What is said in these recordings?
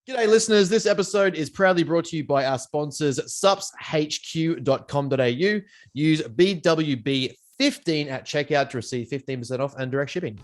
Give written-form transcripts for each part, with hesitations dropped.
G'day, listeners. This episode is proudly brought to you by our sponsors, supshq.com.au. Use BWB15 at checkout to receive 15% off and direct shipping.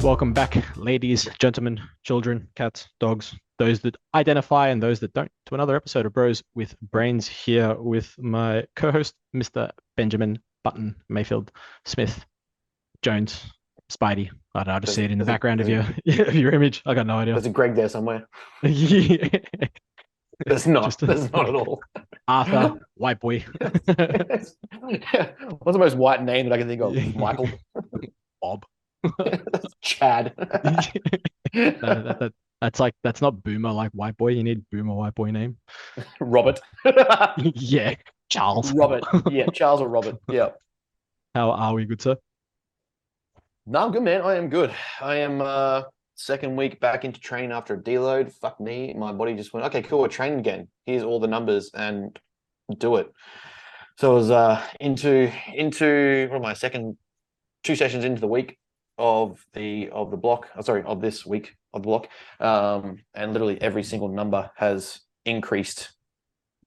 Welcome back, ladies, gentlemen, children, cats, dogs, those that identify and those that don't, to another episode of Bros with Brains, here with my co-host, Mr. Benjamin Button Mayfield Smith Jones Spidey. I don't know, I just see it in the background of your image. I got no idea. There's a Greg there somewhere. Yeah. There's not. There's not at all. Arthur, white boy. What's the most white name that I can think of? Michael. Bob. Chad. That's not boomer like white boy. You need boomer white boy name. Robert. Yeah, Charles. Robert. Yeah, Charles or Robert. Yeah. How are we, good sir? No, I'm good, man. I am good. I am second week back into training after a deload. Fuck me. My body just went, okay, cool, we're training again. Here's all the numbers and do it. So I was into what am I, second 2 sessions into the week of the block, of this week of the block, and literally every single number has increased.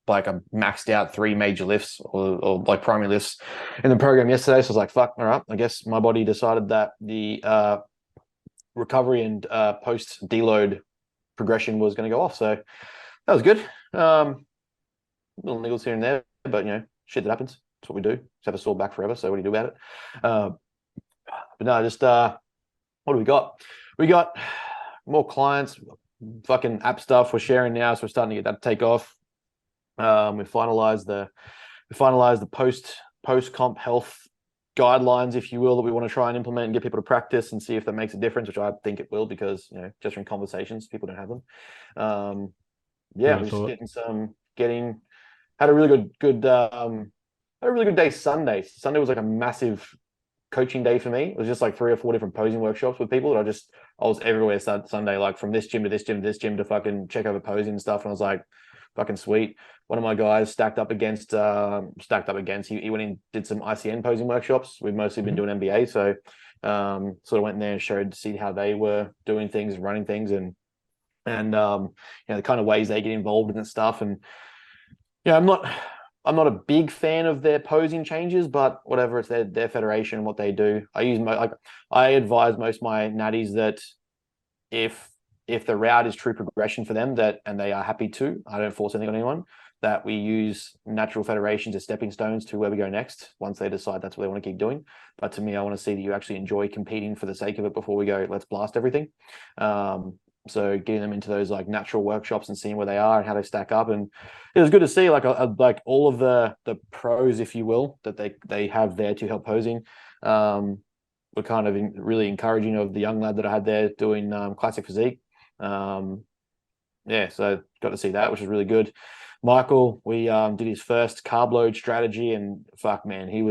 Like I maxed out 3 major lifts or like primary lifts in the program yesterday. So I was like, fuck, all right, I guess my body decided that the recovery and post deload progression was going to go off. So that was good. Little niggles here and there, but shit that happens. That's what we do. Just have a sore back forever. So what do you do about it? But no, just what do we got? We got more clients, fucking app stuff we're sharing now, so we're starting to get that to take off. We finalized the post comp health guidelines, if you will, that we want to try and implement and get people to practice and see if that makes a difference, which I think it will, because just from conversations, people don't have them. We're just had a really good day Sunday. Sunday was like a massive coaching day for me. It was just like 3 or 4 different posing workshops with people that I was everywhere Sunday, like from this gym to this gym to this gym to fucking check over posing and stuff. And I was like, fucking sweet. One of my guys stacked up against, he went in, did some ICN posing workshops. We've mostly been doing MBA. So sort of went in there and showed to see how they were doing things, running things, and the kind of ways they get involved in that stuff. And I'm not a big fan of their posing changes, but whatever, it's their federation, what they do. I advise most of my natties that if the route is true progression for them, and they are happy to, I don't force anything on anyone, that we use natural federations as stepping stones to where we go next once they decide that's what they want to keep doing. But to me, I want to see that you actually enjoy competing for the sake of it before we go, let's blast everything. So getting them into those like natural workshops and seeing where they are and how they stack up. And it was good to see like all of the pros, if you will, that they have there to help posing. Were kind of really encouraging of the young lad that I had there doing classic physique. So got to see that, which was really good. Michael, we did his first carb load strategy, and fuck man, he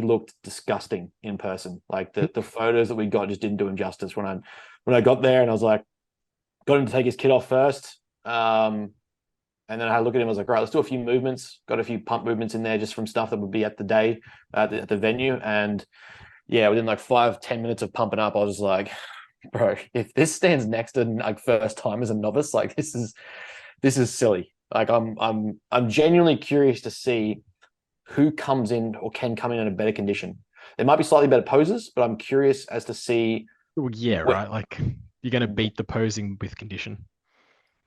looked disgusting in person. Like the photos that we got just didn't do him justice. When I got there and I was like, got him to take his kit off first. And then I had a look at him. I was like, all right, let's do a few movements. Got a few pump movements in there just from stuff that would be at the day at the venue. And yeah, within like 5-10 minutes of pumping up, I was just like, bro, if this stands next to like first time as a novice, like this is silly. Like I'm genuinely curious to see who comes in or can come in a better condition. There might be slightly better poses, but I'm curious as to see. Well, yeah, right. Like you're going to beat the posing with condition.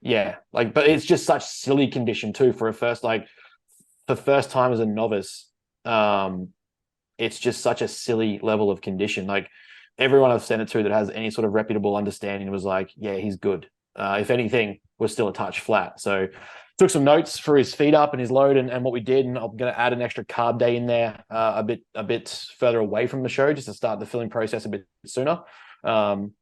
Yeah, like, but it's just such silly condition too for first time as a novice. It's just such a silly level of condition. Like everyone I've sent it to that has any sort of reputable understanding was like, yeah, he's good. If anything, we're still a touch flat. So took some notes for his feed up and his load and what we did. And I'm going to add an extra carb day in there a bit further away from the show just to start the filling process a bit sooner. And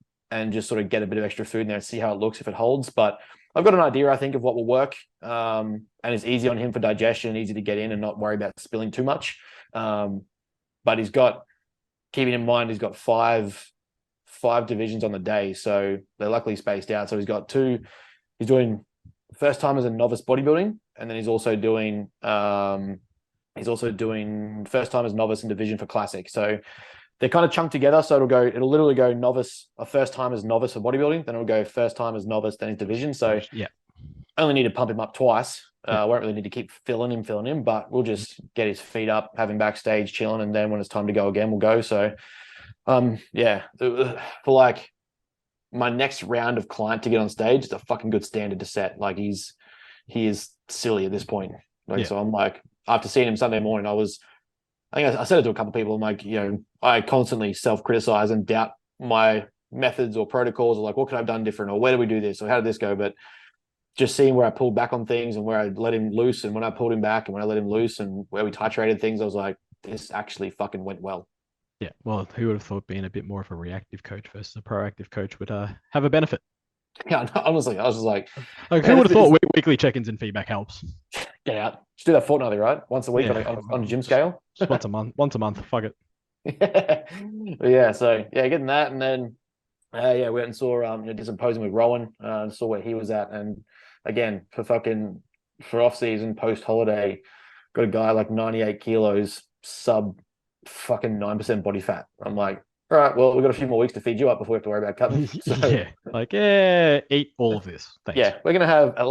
just sort of get a bit of extra food in there and see how it looks if it holds. But I've got an idea, I think, of what will work. And it's easy on him for digestion, easy to get in and not worry about spilling too much. But keeping in mind, he's got five divisions on the day. So they're luckily spaced out. So he's got 2, he's doing first time as a novice bodybuilding, and then he's also doing first time as novice in division for classic. So they're kind of chunked together. So it'll literally go novice, a first time as novice for bodybuilding, then it'll go first time as novice, then his division. So Yeah. only need to pump him up twice. Yeah. Won't really need to keep filling him, but we'll just get his feet up, have him backstage chilling, and then when it's time to go again, we'll go. So, yeah, for like my next round of client to get on stage, it's a fucking good standard to set. Like he is silly at this point. Like, Yeah. so I'm like, after seeing him Sunday morning, I think I said it to a couple of people. I'm like, I constantly self-criticize and doubt my methods or protocols, or like, what could I have done different, or where do we do this, or how did this go? But just seeing where I pulled back on things and where I let him loose, and when I pulled him back and when I let him loose, and where we titrated things, I was like, this actually fucking went well. Yeah. Well, who would have thought being a bit more of a reactive coach versus a proactive coach would have a benefit? Yeah, honestly, I was just like, Like, man, who would have this thought is- weekly check-ins and feedback helps? get out. Just do that fortnightly, right? Once a week Yeah. on a gym scale. Just once a month. Once a month. Fuck it. But yeah, so yeah, getting that, and then we went and saw did some posing with Rowan, saw where he was at, and again for off season, post holiday, got a guy like 98 kilos, sub fucking 9% body fat. I'm like, all right, well, we've got a few more weeks to feed you up before we have to worry about cutting. So, Yeah. Like, yeah, eat all of this. Thanks. yeah, we're gonna have at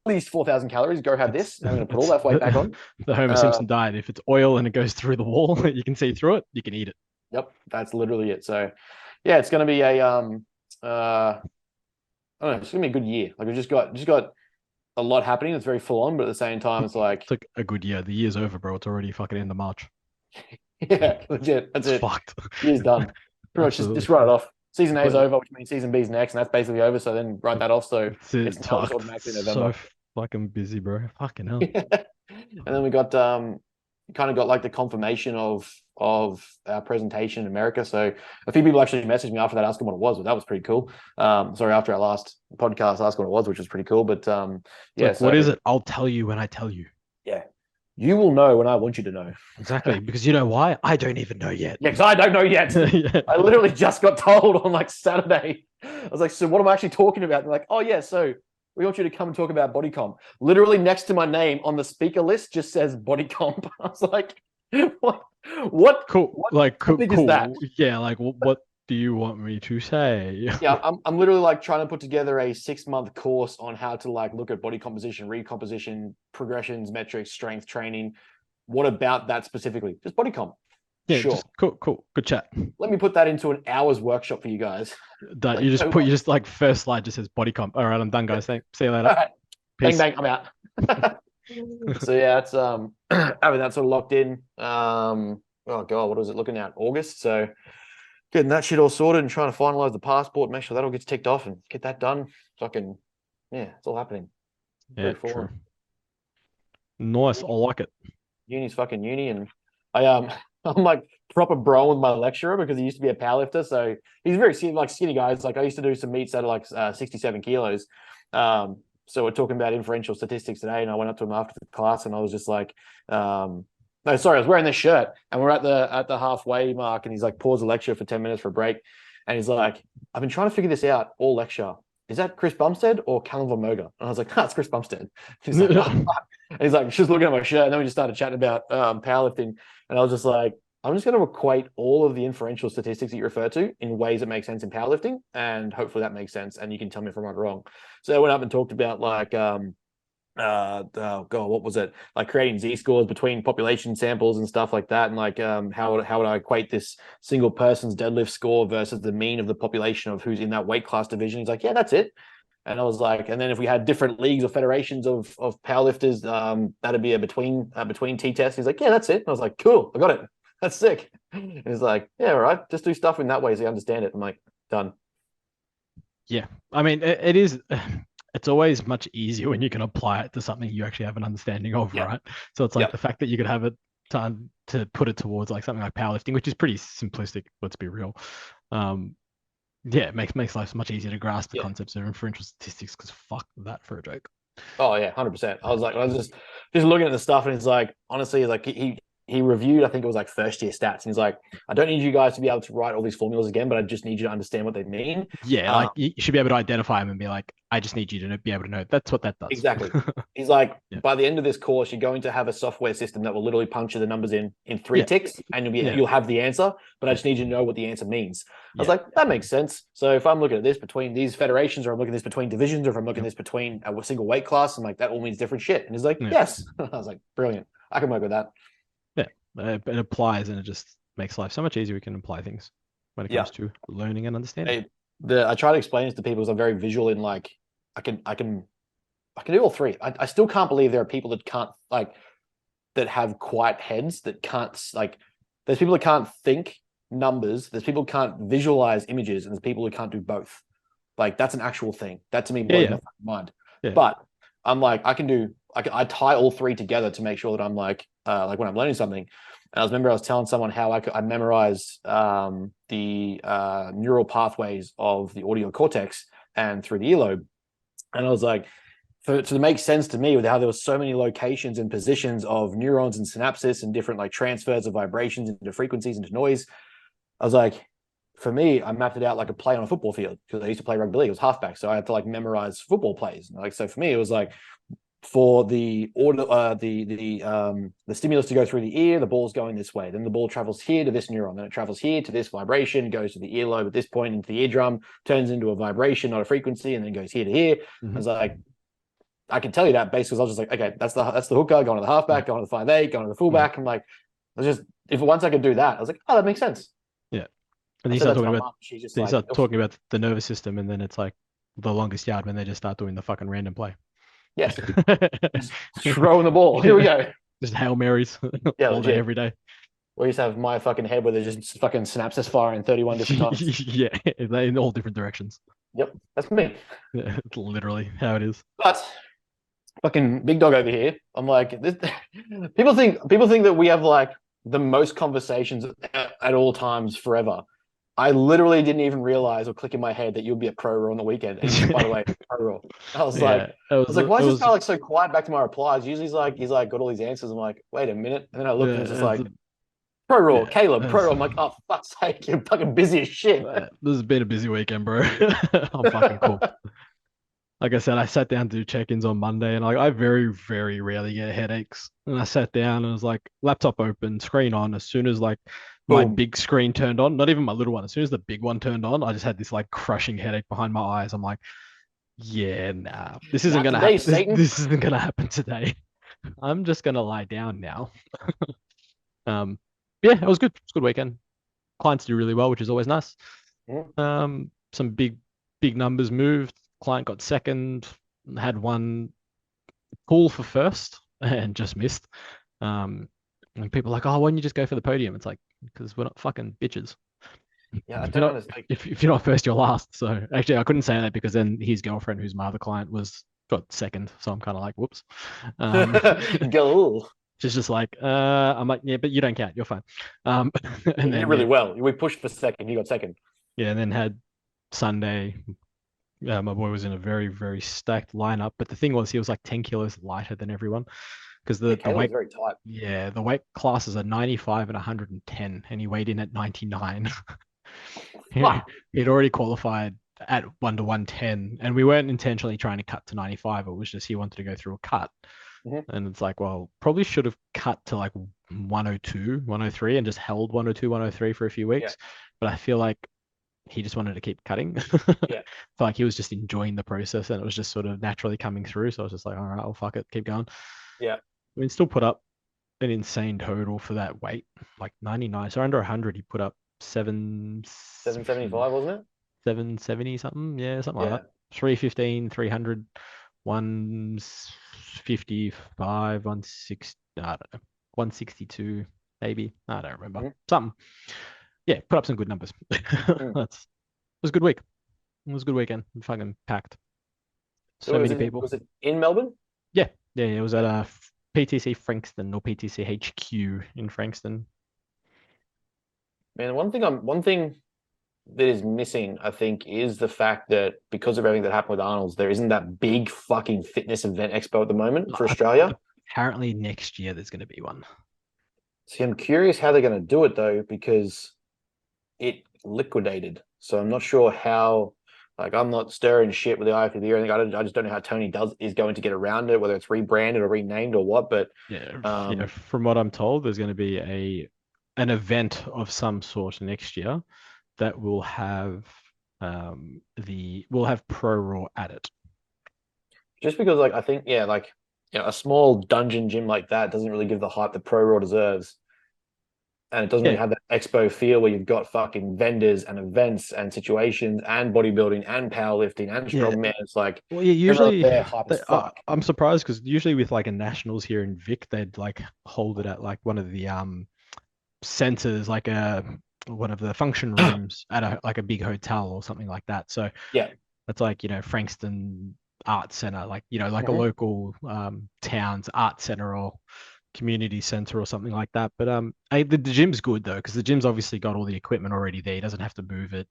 least 4,000 calories. Go have this. And I'm gonna put all that weight back on. The Homer Simpson diet. If it's oil and it goes through the wall, you can see through it. You can eat it. Yep, that's literally it. So, yeah, it's gonna be a I don't know, it's gonna be a good year. Like we've just got a lot happening. It's very full on, but at the same time, it's like, It's like a good year. The year's over, bro. It's already fucking end of March. yeah, legit. That's It's it. fucked. Year's done. Pretty much Absolutely. just write it off. Season A is But- over, which means season B is next, and that's basically over. So then write that off. So It's it. it's now just Fuck. automatically So November. fucking busy, bro. Fucking hell. And then we got kind of got like the confirmation of our presentation in America. So a few people actually messaged me after that asking what it was, but that was pretty cool. Sorry, after our last podcast, asked what it was, which was pretty cool. But yeah, Like, what is it? I'll tell you when I tell you. Yeah, you will know when I want you to know. Exactly. Because you know why? I don't even know yet. Yeah, because I don't know yet. Yeah. I literally just got told on like Saturday. I was like, so what am I actually talking about? They're like, oh yeah, so we want you to come and talk about body comp. Literally next to my name on the speaker list just says body comp. I was like, what? Cool. What Like, cool. topic is that? Yeah. Like, what do you want me to say? Yeah, I'm literally like trying to put together a 6-month course on how to like look at body composition, recomposition, progressions, metrics, strength training. What about that specifically? Just body comp. Yeah. Sure. Just cool. Good chat. Let me put that into an hour's workshop for you guys. That you just like first slide just says body comp. All right, I'm done, guys. Thanks. See you later. All right. Bang Peace. bang, I'm out. So yeah, it's having that sort of locked in. Oh god, what was it looking at? August. So getting that shit all sorted and trying to finalize the passport, make sure that all gets ticked off and get that done. Fucking yeah, it's all happening. Yeah, Very full true. on. Nice. I like it. Uni's fucking uni, and I I'm like proper bro with my lecturer because he used to be a powerlifter, so he's very skinny guys. Like I used to do some meets that are like 67 kilos. So we're talking about inferential statistics today, and I went up to him after the class, and I was just like, no, sorry, I was wearing this shirt, and we're at the halfway mark, and he's like, pause the lecture for 10 minutes for a break, and he's like, I've been trying to figure this out all lecture. Is that Chris Bumstead or Callum Von Moger? And I was like, it's Chris Bumstead. He's like, oh, fuck. And he's like, just looking at my shirt, and then we just started chatting about powerlifting, and I was just like, I'm just going to equate all of the inferential statistics that you refer to in ways that make sense in powerlifting, and hopefully that makes sense, and you can tell me if I'm right or wrong. So I went up and talked about like, oh God, what was it? Like creating Z-scores between population samples and stuff like that, and like how would I equate this single person's deadlift score versus the mean of the population of who's in that weight class division? He's like, yeah, that's it. And I was like, and then if we had different leagues or federations of powerlifters, that'd be a between T-test. He's like, yeah, that's it. And I was like, cool, I got it. That's sick. And he's like, yeah, all right, just do stuff in that way so you understand it. I'm like, done. Yeah. I mean, it is. It's always much easier when you can apply it to something you actually have an understanding of, Yeah. right? So it's like Yeah. the fact that you could have it time to put it towards like something like powerlifting, which is pretty simplistic. Let's be real. Yeah, it makes life much easier to grasp the Yeah. concepts of inferential statistics. Because fuck that for a joke. Oh yeah, 100%. I was just looking at the stuff, and it's like, honestly, like he he reviewed, I think it was like first year stats, and he's like, I don't need you guys to be able to write all these formulas again, but I just need you to understand what they mean. Yeah, like you should be able to identify them and be like, I just need you to be able to know that's what that does. Exactly. He's like, Yeah. by the end of this course, you're going to have a software system that will literally puncture the numbers in 3 Yeah. ticks, and you'll have the answer. But I just need you to know what the answer means. I was Yeah. like, that makes sense. So if I'm looking at this between these federations, or I'm looking at this between divisions, or if I'm looking at this between a single weight class, I'm like, that all means different shit. And he's like, Yeah. yes. I was like, brilliant. I can work with that. It applies and it just makes life so much easier. We can apply things when it comes to learning and understanding. I try to explain this to people because I'm very visual in like I can do all three. I still can't believe there are people that can't that have quiet heads that can't there's people that can't think numbers, there's people who can't visualize images, and there's people who can't do both. Like that's an actual thing. That to me blows my mind. Yeah. But I'm like, I tie all three together to make sure that I'm like when I'm learning something. And I was telling someone how I memorized the neural pathways of the audio cortex and through the earlobe. And I was like, to make sense to me with how there were so many locations and positions of neurons and synapses and different like transfers of vibrations into frequencies, into noise. I was like, for me, I mapped it out like a play on a football field because I used to play rugby league. It was halfback. So I had to like memorize football plays. Like, so for me, it was like, for the order, the stimulus to go through the ear, the ball's going this way. Then the ball travels here to this neuron. Then it travels here to this vibration, goes to the earlobe at this point into the eardrum, turns into a vibration, not a frequency, and then goes here to here. Mm-hmm. I was like, I can tell you that basically. I was just like, okay, that's the hooker, going to the halfback, going to the 5'8", going to the fullback. I'm like, once I could do that, I was like, oh, that makes sense. Yeah. And you start talking about the nervous system, and then it's like the longest yard when they just start doing the fucking random play. Yes. Just throwing the ball. Here we go. Just Hail Marys all day, every day. We used to have my fucking head where there's just fucking synapses firing 31 different times. Yeah, in all different directions. Yep, that's me. Yeah, literally how it is. But fucking big dog over here. I'm like, people think that we have like the most conversations at all times forever. I literally didn't even realize or click in my head that you'd be a pro roll on the weekend. And by the way, pro roll. I was like, why is this guy like so quiet back to my replies? Usually he's like got all these answers. I'm like, wait a minute. And then I look and it's just like, pro roll, Caleb, pro roll. I'm like, oh, fuck's sake, you're fucking busy as shit. This has been a busy weekend, bro. I'm fucking cool. Like I said, I sat down to do check-ins on Monday, and I very, very rarely get headaches. And I sat down and it was like laptop open, screen on. As soon as like my big screen turned on, not even my little one, as soon as the big one turned on, I just had this like crushing headache behind my eyes. I'm like, yeah, nah, this isn't gonna happen. This isn't gonna happen today. I'm just gonna lie down now. Yeah, it was good. It was a good weekend. Clients do really well, which is always nice. Some big numbers moved. Client got second, had one pull for first and just missed. And people are like, oh, why don't you just go for the podium? It's like, because we're not fucking bitches. Yeah, I don't understand. If you're not first, you're last. So actually, I couldn't say that because then his girlfriend, who's my other client, got second. So I'm kind of like, whoops. She's just like, I'm like, yeah, but you don't count. You're fine. And you did really well. We pushed for second. You got second. Yeah, and then had Sunday. My boy was in a very, very stacked lineup. But the thing was, he was like 10 kilos lighter than everyone. Because the weight, very tight. Yeah, the weight classes are 95 and 110, and he weighed in at 99. He'd already qualified at 1 to 110, and we weren't intentionally trying to cut to 95. It was just he wanted to go through a cut. And it's like, well, probably should have cut to like 102, 103 and just held 102, 103 for a few weeks. Yeah. But I feel like he just wanted to keep cutting. Yeah. Like he was just enjoying the process and it was just sort of naturally coming through. So I was just like, all right, well, fuck it, keep going. Yeah. I mean, still put up an insane total for that weight, like 99. So under 100, he put up 775, wasn't it? 770 something. Yeah, something like that. 315, 300, 155, 160, I don't know, 162, maybe. I don't remember. Something. Yeah, put up some good numbers. It was a good week. It was a good weekend. Fucking packed. So many people. Was it in Melbourne? Yeah. It was at PTC Frankston or PTC HQ in Frankston. Man, one thing that is missing, I think, is the fact that because of everything that happened with Arnold's, there isn't that big fucking fitness event expo at the moment for Australia. Apparently next year there's going to be one. See, I'm curious how they're going to do it though, because it liquidated. So I'm not sure how. Like, I'm not stirring shit with the IFBB or anything. I just don't know how Tony is going to get around it, whether it's rebranded or renamed or what. But Yeah, from what I'm told, there's going to be an event of some sort next year that will have Pro Raw at it. just because, like, I think, yeah, like, a small dungeon gym like that doesn't really give the hype that Pro Raw deserves. And it doesn't really have that expo feel where you've got fucking vendors and events and situations and bodybuilding and powerlifting and strongman. It's like, well, yeah, usually they're hype as fuck. I'm surprised because usually with like a nationals here in Vic, they'd like hold it at like one of the centers, like one of the function rooms at a big hotel or something like that. So yeah, that's like, Frankston Art Center, like like a Mhm. local town's art center or community center or something like that. But the gym's good though, because the gym's obviously got all the equipment already there. He doesn't have to move it.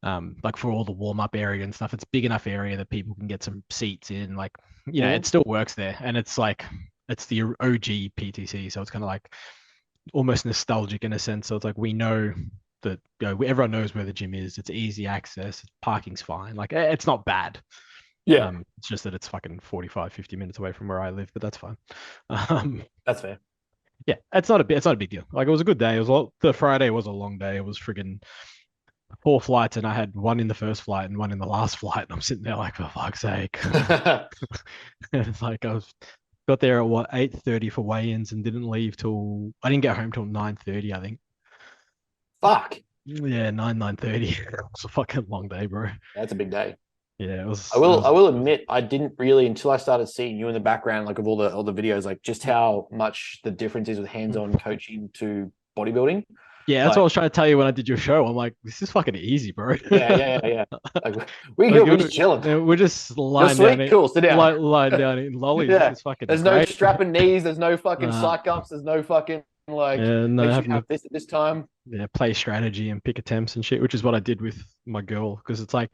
Like for all the warm-up area and stuff, it's big enough area that people can get some seats in. Like, it still works there, and it's like it's the OG PTC, so it's kind of like almost nostalgic in a sense. So it's like we know that everyone knows where the gym is. It's easy access. Parking's fine. Like it's not bad. Yeah, It's just that it's fucking 45, 50 minutes away from where I live, but that's fine. that's fair. Yeah, it's not a big deal. Like it was a good day. The Friday was a long day. It was friggin' 4 flights, and I had one in the first flight and one in the last flight. And I'm sitting there like, for fuck's sake. It's like I got there at 8:30 for weigh-ins and didn't leave till I didn't get home till 9:30, I think. Fuck. Yeah, 9:30. It was a fucking long day, bro. That's a big day. Yeah, it was. I will admit, I didn't really until I started seeing you in the background, like of all the videos, like just how much the difference is with hands-on coaching to bodybuilding. Yeah, that's what I was trying to tell you when I did your show. I'm like, this is fucking easy, bro. Yeah. Like, we're just chilling. We're just lying down. Cool, sit down. Lying down in lollies. Yeah. This is fucking There's great. no strapping knees. There's no fucking psych ups. There's no fucking like. Yeah, no, make sure you have this at this time. Yeah, play strategy and pick attempts and shit, which is what I did with my girl, because it's like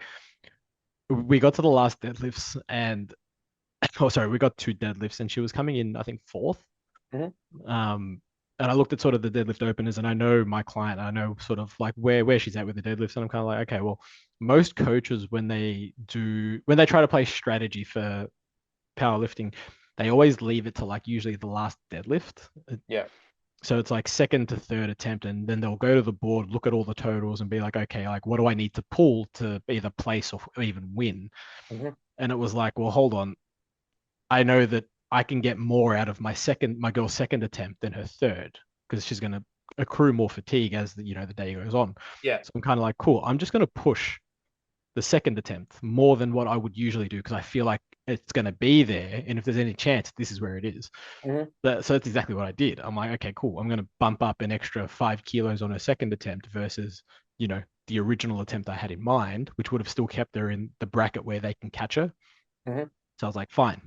we got to the last deadlifts and we got 2 deadlifts and she was coming in, I think, 4th. And I looked at sort of the deadlift openers and I know my client, I know sort of like where she's at with the deadlifts. And I'm kind of like, okay, well, most coaches, when they try to play strategy for powerlifting, they always leave it to like usually the last deadlift. Yeah. So it's like second to third attempt, and then they'll go to the board, look at all the totals, and be like, okay, like what do I need to pull to either place or even win? And it was like, well, hold on, I know that I can get more out of my girl's second attempt than her third, because she's going to accrue more fatigue as the day goes on. Yeah. So I'm kind of like, cool, I'm just going to push the second attempt more than what I would usually do, because I feel like it's going to be there, and if there's any chance, this is where it is. So that's exactly what I did. I'm like, okay, cool, I'm going to bump up an extra 5 kilos on her second attempt versus the original attempt I had in mind, which would have still kept her in the bracket where they can catch her. So I was like, fine,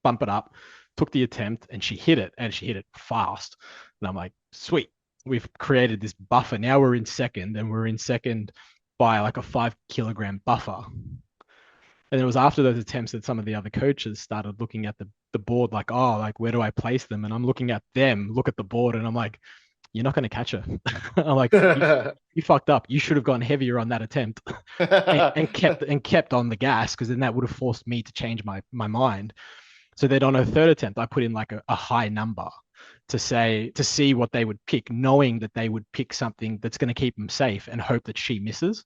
bump it up. Took the attempt and she hit it, and she hit it fast. And I'm like, sweet, we've created this buffer. Now we're in second, and we're in second by like a 5 kilogram buffer. And it was after those attempts that some of the other coaches started looking at the board, like, oh, like, where do I place them? And I'm looking at them, look at the board, and I'm like, you're not going to catch her. I'm like, you fucked up. You should have gone heavier on that attempt and kept on the gas, because then that would have forced me to change my mind. So then on her third attempt, I put in like a high number to see what they would pick, knowing that they would pick something that's going to keep them safe and hope that she misses.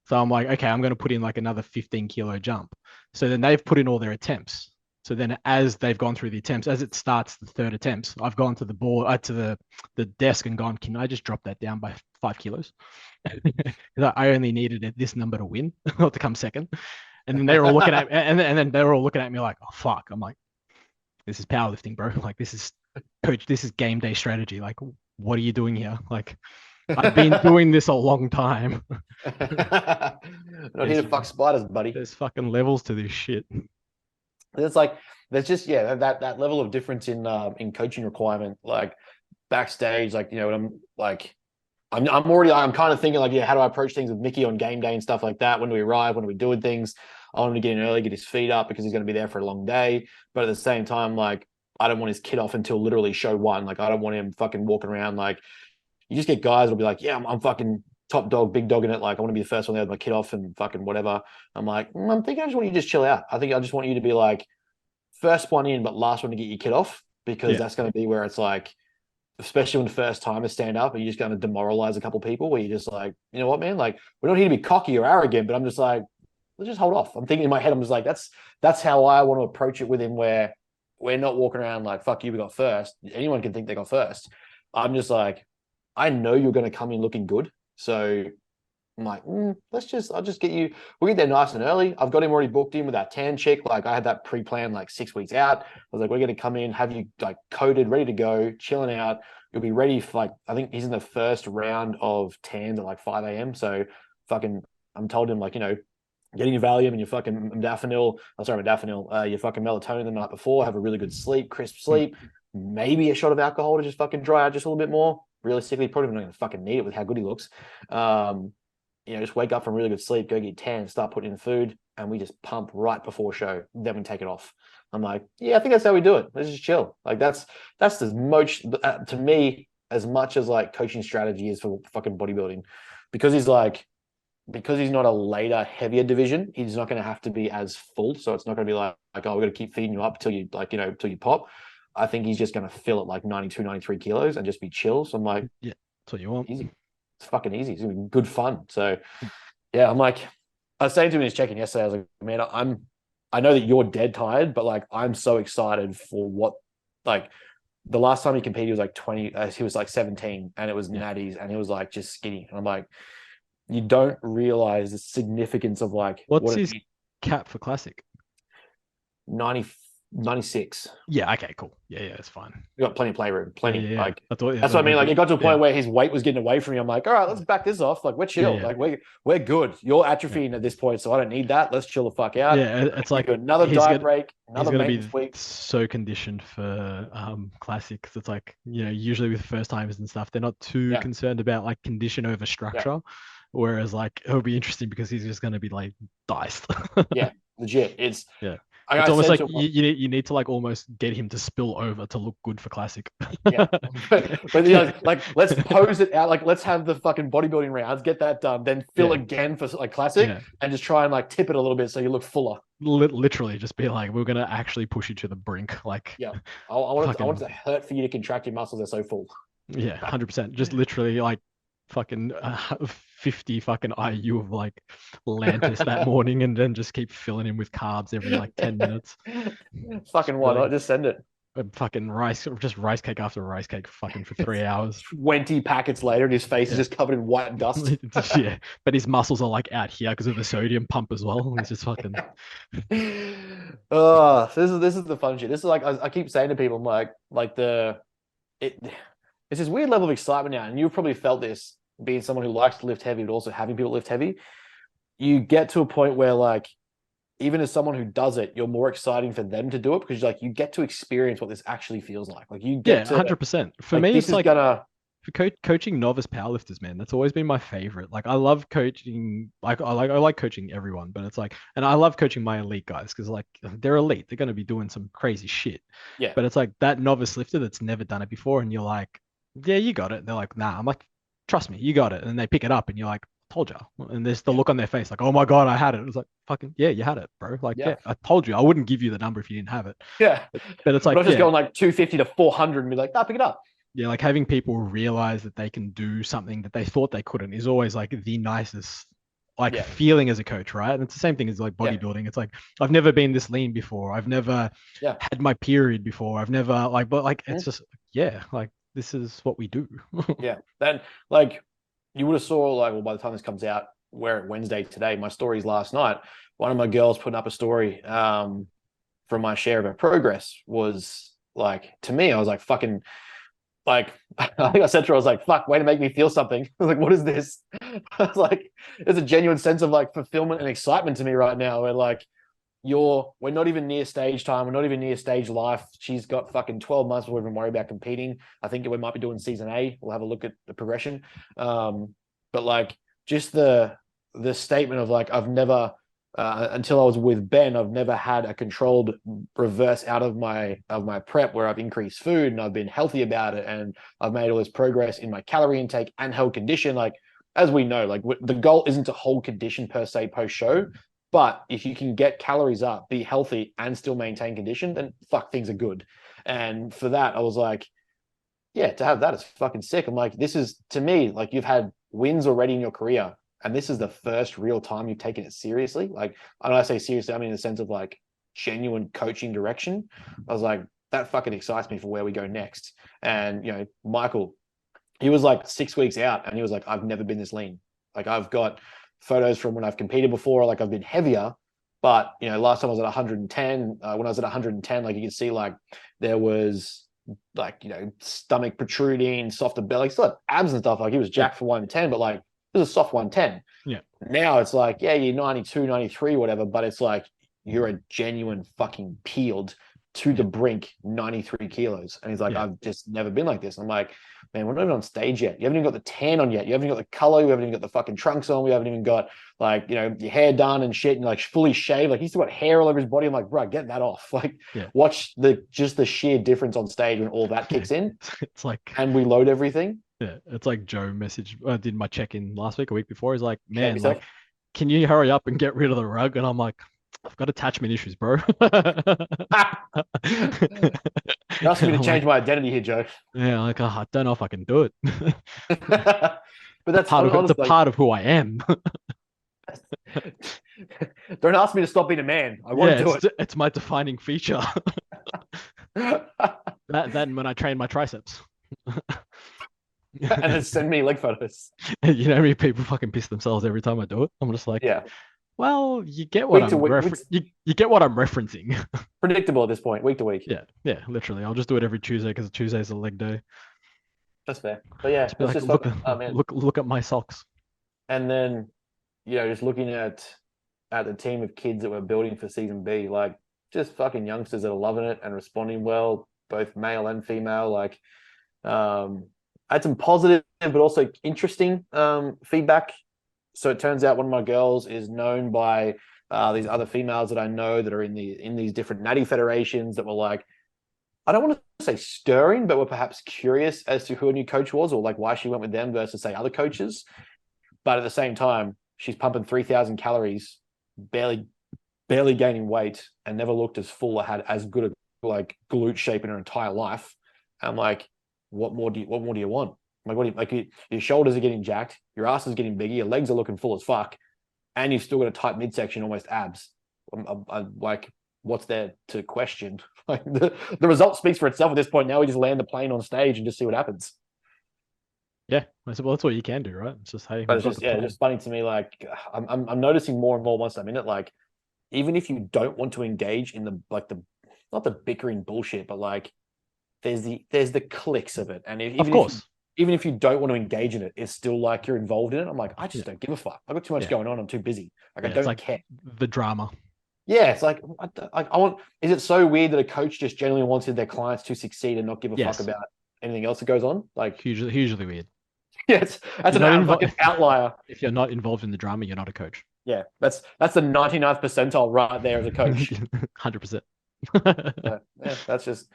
So I'm like, okay, I'm going to put in like another 15 kilo jump. So then they've put in all their attempts. So then as they've gone through the attempts, as it starts the third attempts, I've gone to the board, to the desk and gone, can I just drop that down by 5 kilos? I only needed this number to win, not to come second. And then they were all looking at me, and then they were all looking at me like, oh, fuck. I'm like, this is powerlifting, bro. Like, this is game day strategy. Like, what are you doing here? Like, I've been doing this a long time. Not here to fuck spiders, buddy. There's fucking levels to this shit. It's like, there's just, that level of difference in coaching requirement, like backstage, like, when I'm like, I'm kind of thinking like, how do I approach things with Mickey on game day and stuff like that? When do we arrive? When are we doing things? I want him to get in early, get his feet up, because he's going to be there for a long day. But at the same time, like, I don't want his kit off until literally show one. Like I don't want him fucking walking around like you just get guys will be like, yeah, I'm fucking top dog, big dog in it. Like I want to be the first one there with my kit off and fucking whatever. I'm like, I'm thinking I just want you to just chill out. I think I just want you to be like first one in, but last one to get your kit off because that's going to be where it's like, especially when the first timers stand up, and you're just going to demoralize a couple people where you're just like, you know what, man? Like we're not here to be cocky or arrogant, but I'm just like, let's just hold off. I'm thinking in my head, I'm just like, that's how I want to approach it with him, where we're not walking around like, fuck you, we got first. Anyone can think they got first. I'm just like, I know you're going to come in looking good. So I'm like, I'll just get you, we'll get there nice and early. I've got him already booked in with that tan chick. Like I had that pre-planned like 6 weeks out. I was like, we're going to come in, have you like coded, ready to go, chilling out. You'll be ready for like, I think he's in the first round of tans at like 5 a.m. So fucking, I'm told him like, getting your Valium and your fucking modafinil, your fucking melatonin the night before, have a really good sleep, crisp sleep, maybe a shot of alcohol to just fucking dry out just a little bit more. Realistically, probably not going to fucking need it with how good he looks. Just wake up from really good sleep, go get tan, start putting in food, and we just pump right before show. Then we take it off. I'm like, yeah, I think that's how we do it. Let's just chill. Like that's as much to me as much as like coaching strategy is for fucking bodybuilding, because he's not a later heavier division. He's not going to have to be as full, so it's not going to be like oh, we're going to keep feeding you up till you till you pop. I think he's just going to fill it like 92, 93 kilos and just be chill. So I'm like, yeah, that's what you want. Easy. It's fucking easy. It's gonna be good fun. So yeah, I'm like, I was saying to him in his check-in yesterday, I was like, man, I know that you're dead tired, but like, I'm so excited for what, like the last time he competed, he was like 20, he was like 17 and it was natties and he was like just skinny. And I'm like, you don't realize the significance of like, what's his cap for classic? 96. Yeah. Okay. Cool. Yeah. It's fine. We got plenty of playroom. Plenty. Yeah. Like that's what I mean. Like it got to a point where his weight was getting away from me. I'm like, all right, let's back this off. Like we're chill. Like we're good. You're atrophying at this point, so I don't need that. Let's chill the fuck out. Yeah. It's like another diet break. Another he's gonna be week. so conditioned for classic, because it's like usually with first timers and stuff, they're not too concerned about like condition over structure. Yeah. Whereas like it'll be interesting because he's just gonna be like diced. Yeah, legit. It's it's almost like you need to like almost get him to spill over to look good for classic. Yeah, but like let's pose it out. Like let's have the fucking bodybuilding rounds, get that done, then fill again for like classic, and just try and like tip it a little bit so you look fuller. Literally, just be like, we're gonna actually push you to the brink. Like, I want it to hurt for you to contract your muscles. They're so full. Yeah, 100%. Just literally like fucking 50 fucking IU of like Lantus that morning, and then just keep filling him with carbs every like 10 minutes. Fucking why not? Just send it. Fucking rice cake after rice cake fucking for 3 hours. 20 packets later and his face is just covered in white dust. Yeah, but his muscles are like out here because of the sodium pump as well. He's just fucking oh, this is the fun shit. This is like I keep saying to people, I'm like it's this weird level of excitement now, and you've probably felt this being someone who likes to lift heavy, but also having people lift heavy. You get to a point where, like, even as someone who does it, you're more exciting for them to do it because, like, you get to experience what this actually feels like. Like, you get 100%. For me, it's like for coaching novice powerlifters, man. That's always been my favorite. Like, I love coaching. Like, I like coaching everyone, but it's like, and I love coaching my elite guys because, like, they're elite. They're going to be doing some crazy shit. Yeah. But it's like that novice lifter that's never done it before, and you're like, yeah, you got it. And they're like, nah. I'm like, trust me, you got it. And they pick it up, and you're like, told you. And there's the look on their face, like, oh my god, I had it. It was like, fucking yeah, you had it, bro. Like, yeah, I told you. I wouldn't give you the number if you didn't have it. Yeah. But it's like, not just going like 250 to 400 and be like, pick it up. Yeah, like having people realize that they can do something that they thought they couldn't is always like the nicest feeling as a coach, right? And it's the same thing as like bodybuilding. It's like, I've never been this lean before. I've never had my period before. I've never it's just like this is what we do. Yeah. Then like you would have saw like, well, by the time this comes out, we're at Wednesday today. My stories last night, one of my girls putting up a story from my share of her progress was like, to me, I was like, fucking, like, I think I said to her, I was like, fuck, way to make me feel something. I was like, what is this? I was like, there's a genuine sense of like fulfillment and excitement to me right now. Where like, we're not even near stage time. We're not even near stage life. She's got fucking 12 months before we even worry about competing. I think we might be doing season A. We'll have a look at the progression. But like just the statement of like, I've never until I was with Ben, I've never had a controlled reverse out of my prep where I've increased food and I've been healthy about it, and I've made all this progress in my calorie intake and held condition. Like, as we know, like the goal isn't to hold condition per se post show, but if you can get calories up, be healthy, and still maintain condition, then fuck, things are good. And for that, I was like, yeah, to have that is fucking sick. I'm like, this is, to me, like, you've had wins already in your career, and this is the first real time you've taken it seriously. Like, and when I say seriously, I mean in the sense of like genuine coaching direction. I was like, that fucking excites me for where we go next. And, you know, Michael, he was like 6 weeks out and he was like, I've never been this lean. Like, I've got photos from when I've competed before, like I've been heavier, but, you know, last time I was at 110, when I was at 110, like you can see, like there was like, you know, stomach protruding, softer belly, still had abs and stuff. Like, he was jacked for 110, but like, it was a soft 110. Yeah. Now it's like, yeah, you're 92, 93, whatever, but it's like, you're a genuine fucking peeled to the brink 93 kilos. And he's like, I've just never been like this. I'm like, man, we're not even on stage yet. You haven't even got the tan on yet. You haven't even got the color. You haven't even got the fucking trunks on. We haven't even got, like, you know, your hair done and shit, and like fully shaved. Like, he's still got hair all over his body. I'm like, bro, get that off. Like, watch just the sheer difference on stage when all that kicks in. It's like, and we load everything. Yeah, it's like Joe did my check-in last week, a week before. He's like, man, like, can you hurry up and get rid of the rug? And I'm like, I've got attachment issues, bro. You're asking me to change my identity here, Joe. Yeah, like, I don't know if I can do it. But that's it's a part of who I am. Don't ask me to stop being a man. I won't do it. It's my defining feature. Then when I train my triceps. And then send me leg photos. You know how many people fucking piss themselves every time I do it? I'm just like, yeah. Well, you get what you get what I'm referencing. Predictable at this point, week to week. Yeah, literally. I'll just do it every Tuesday because Tuesday's a leg day. That's fair. But yeah, just look at my socks. And then, you know, just looking at the team of kids that we're building for season B, like, just fucking youngsters that are loving it and responding well, both male and female. Like, I had some positive but also interesting feedback. So it turns out one of my girls is known by these other females that I know that are in these different natty federations that were like, I don't want to say stirring, but were perhaps curious as to who a new coach was, or like why she went with them versus, say, other coaches. But at the same time, she's pumping 3,000 calories, barely gaining weight, and never looked as full or had as good a like glute shape in her entire life. And I'm like, what more do you want? Like, your shoulders are getting jacked, your ass is getting bigger, your legs are looking full as fuck, and you've still got a tight midsection, almost abs. I'm like, what's there to question? Like, the result speaks for itself at this point. Now we just land the plane on stage and just see what happens. Yeah, well, that's what you can do, right? It's just, hey, but it's just funny to me. Like, I'm noticing more and more once I'm in it. Like, even if you don't want to engage in the not the bickering bullshit, but like, there's the clicks of it, and even if you don't want to engage in it, it's still like you're involved in it. I'm like, I just don't give a fuck. I've got too much going on. I'm too busy. Like, I don't care. The drama. Yeah, it's like, I want. Is it so weird that a coach just generally wanted their clients to succeed and not give a fuck about anything else that goes on? Like, hugely weird. Yeah, that's an outlier. If you're not involved in the drama, you're not a coach. Yeah, that's the 99th percentile right there as a coach. 100%. Yeah, that's just.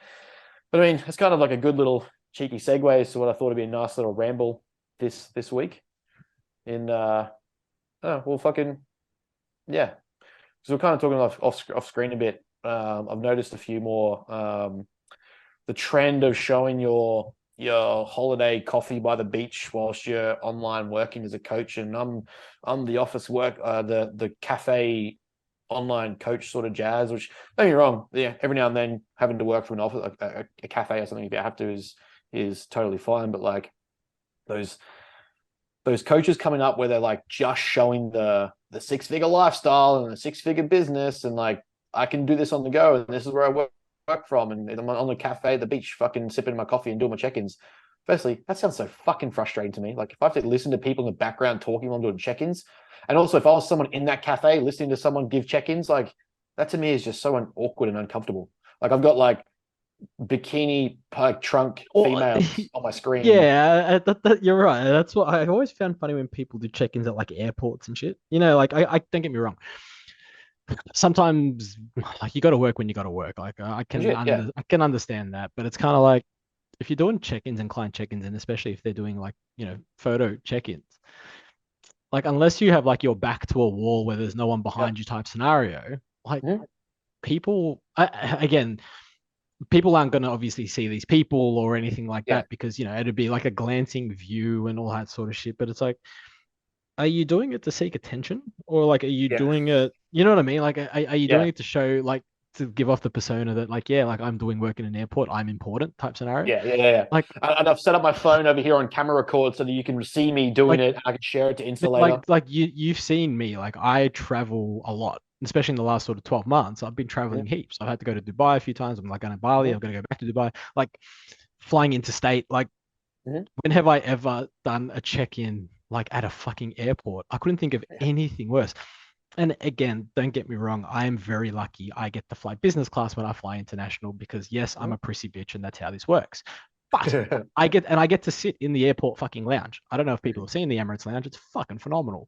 But I mean, it's kind of like a good little cheeky segue to what I thought would be a nice little ramble this week. We'll fucking, yeah. So we're kind of talking off screen a bit. I've noticed a few more. The trend of showing your holiday coffee by the beach whilst you're online working as a coach, and I'm the office work, the cafe online coach sort of jazz. Which, don't get me wrong, yeah, every now and then having to work from an office, like a cafe or something, if you have to, is totally fine. But like those coaches coming up where they're like just showing the 6-figure lifestyle and the 6-figure business, and like, I can do this on the go, and this is where I work from, and I'm on the cafe at the beach fucking sipping my coffee and doing my check-ins. Firstly, that sounds so fucking frustrating to me. Like, if I have to listen to people in the background talking while I'm doing check-ins, and also if I was someone in that cafe listening to someone give check-ins, like, that to me is just so awkward and uncomfortable. Like, I've got like bikini trunk females on my screen. Yeah, you're right. That's what I always found funny when people do check-ins at like airports and shit. You know, like, I don't get me wrong. sometimes like you got to work when you got to work. Like I can Legit, yeah. I can understand that, but it's kind of like if you're doing check-ins and client check-ins, and especially if they're doing like photo check-ins, like unless you have like your back to a wall where there's no one behind you type scenario, like Mhm. people again, people aren't going to obviously see these people or anything like Yeah. that because it'd be like a glancing view and all that sort of shit. But it's like, are you doing it to seek attention, or like are you Yeah. doing it? You know what I mean? Like, are you Yeah. doing it to show like to give off the persona that like yeah, like I'm doing work in an airport, I'm important type scenario? Yeah. Like, And I've set up my phone over here on camera record so that you can see me doing like it. I can share it to Insta like later. like you've seen me, like I travel a lot, especially in the last sort of 12 months. I've been traveling Mhm. heaps. I've had to go to Dubai a few times. I'm like going to Bali. Mhm. I'm going to go back to Dubai. Like flying interstate. Like Mhm. when have I ever done a check-in like at a fucking airport? I couldn't think of anything worse. And again, don't get me wrong, I am very lucky. I get to fly business class when I fly international because yes, I'm a prissy bitch and that's how this works. But I get to sit in the airport fucking lounge. I don't know if people have seen the Emirates lounge. It's fucking phenomenal.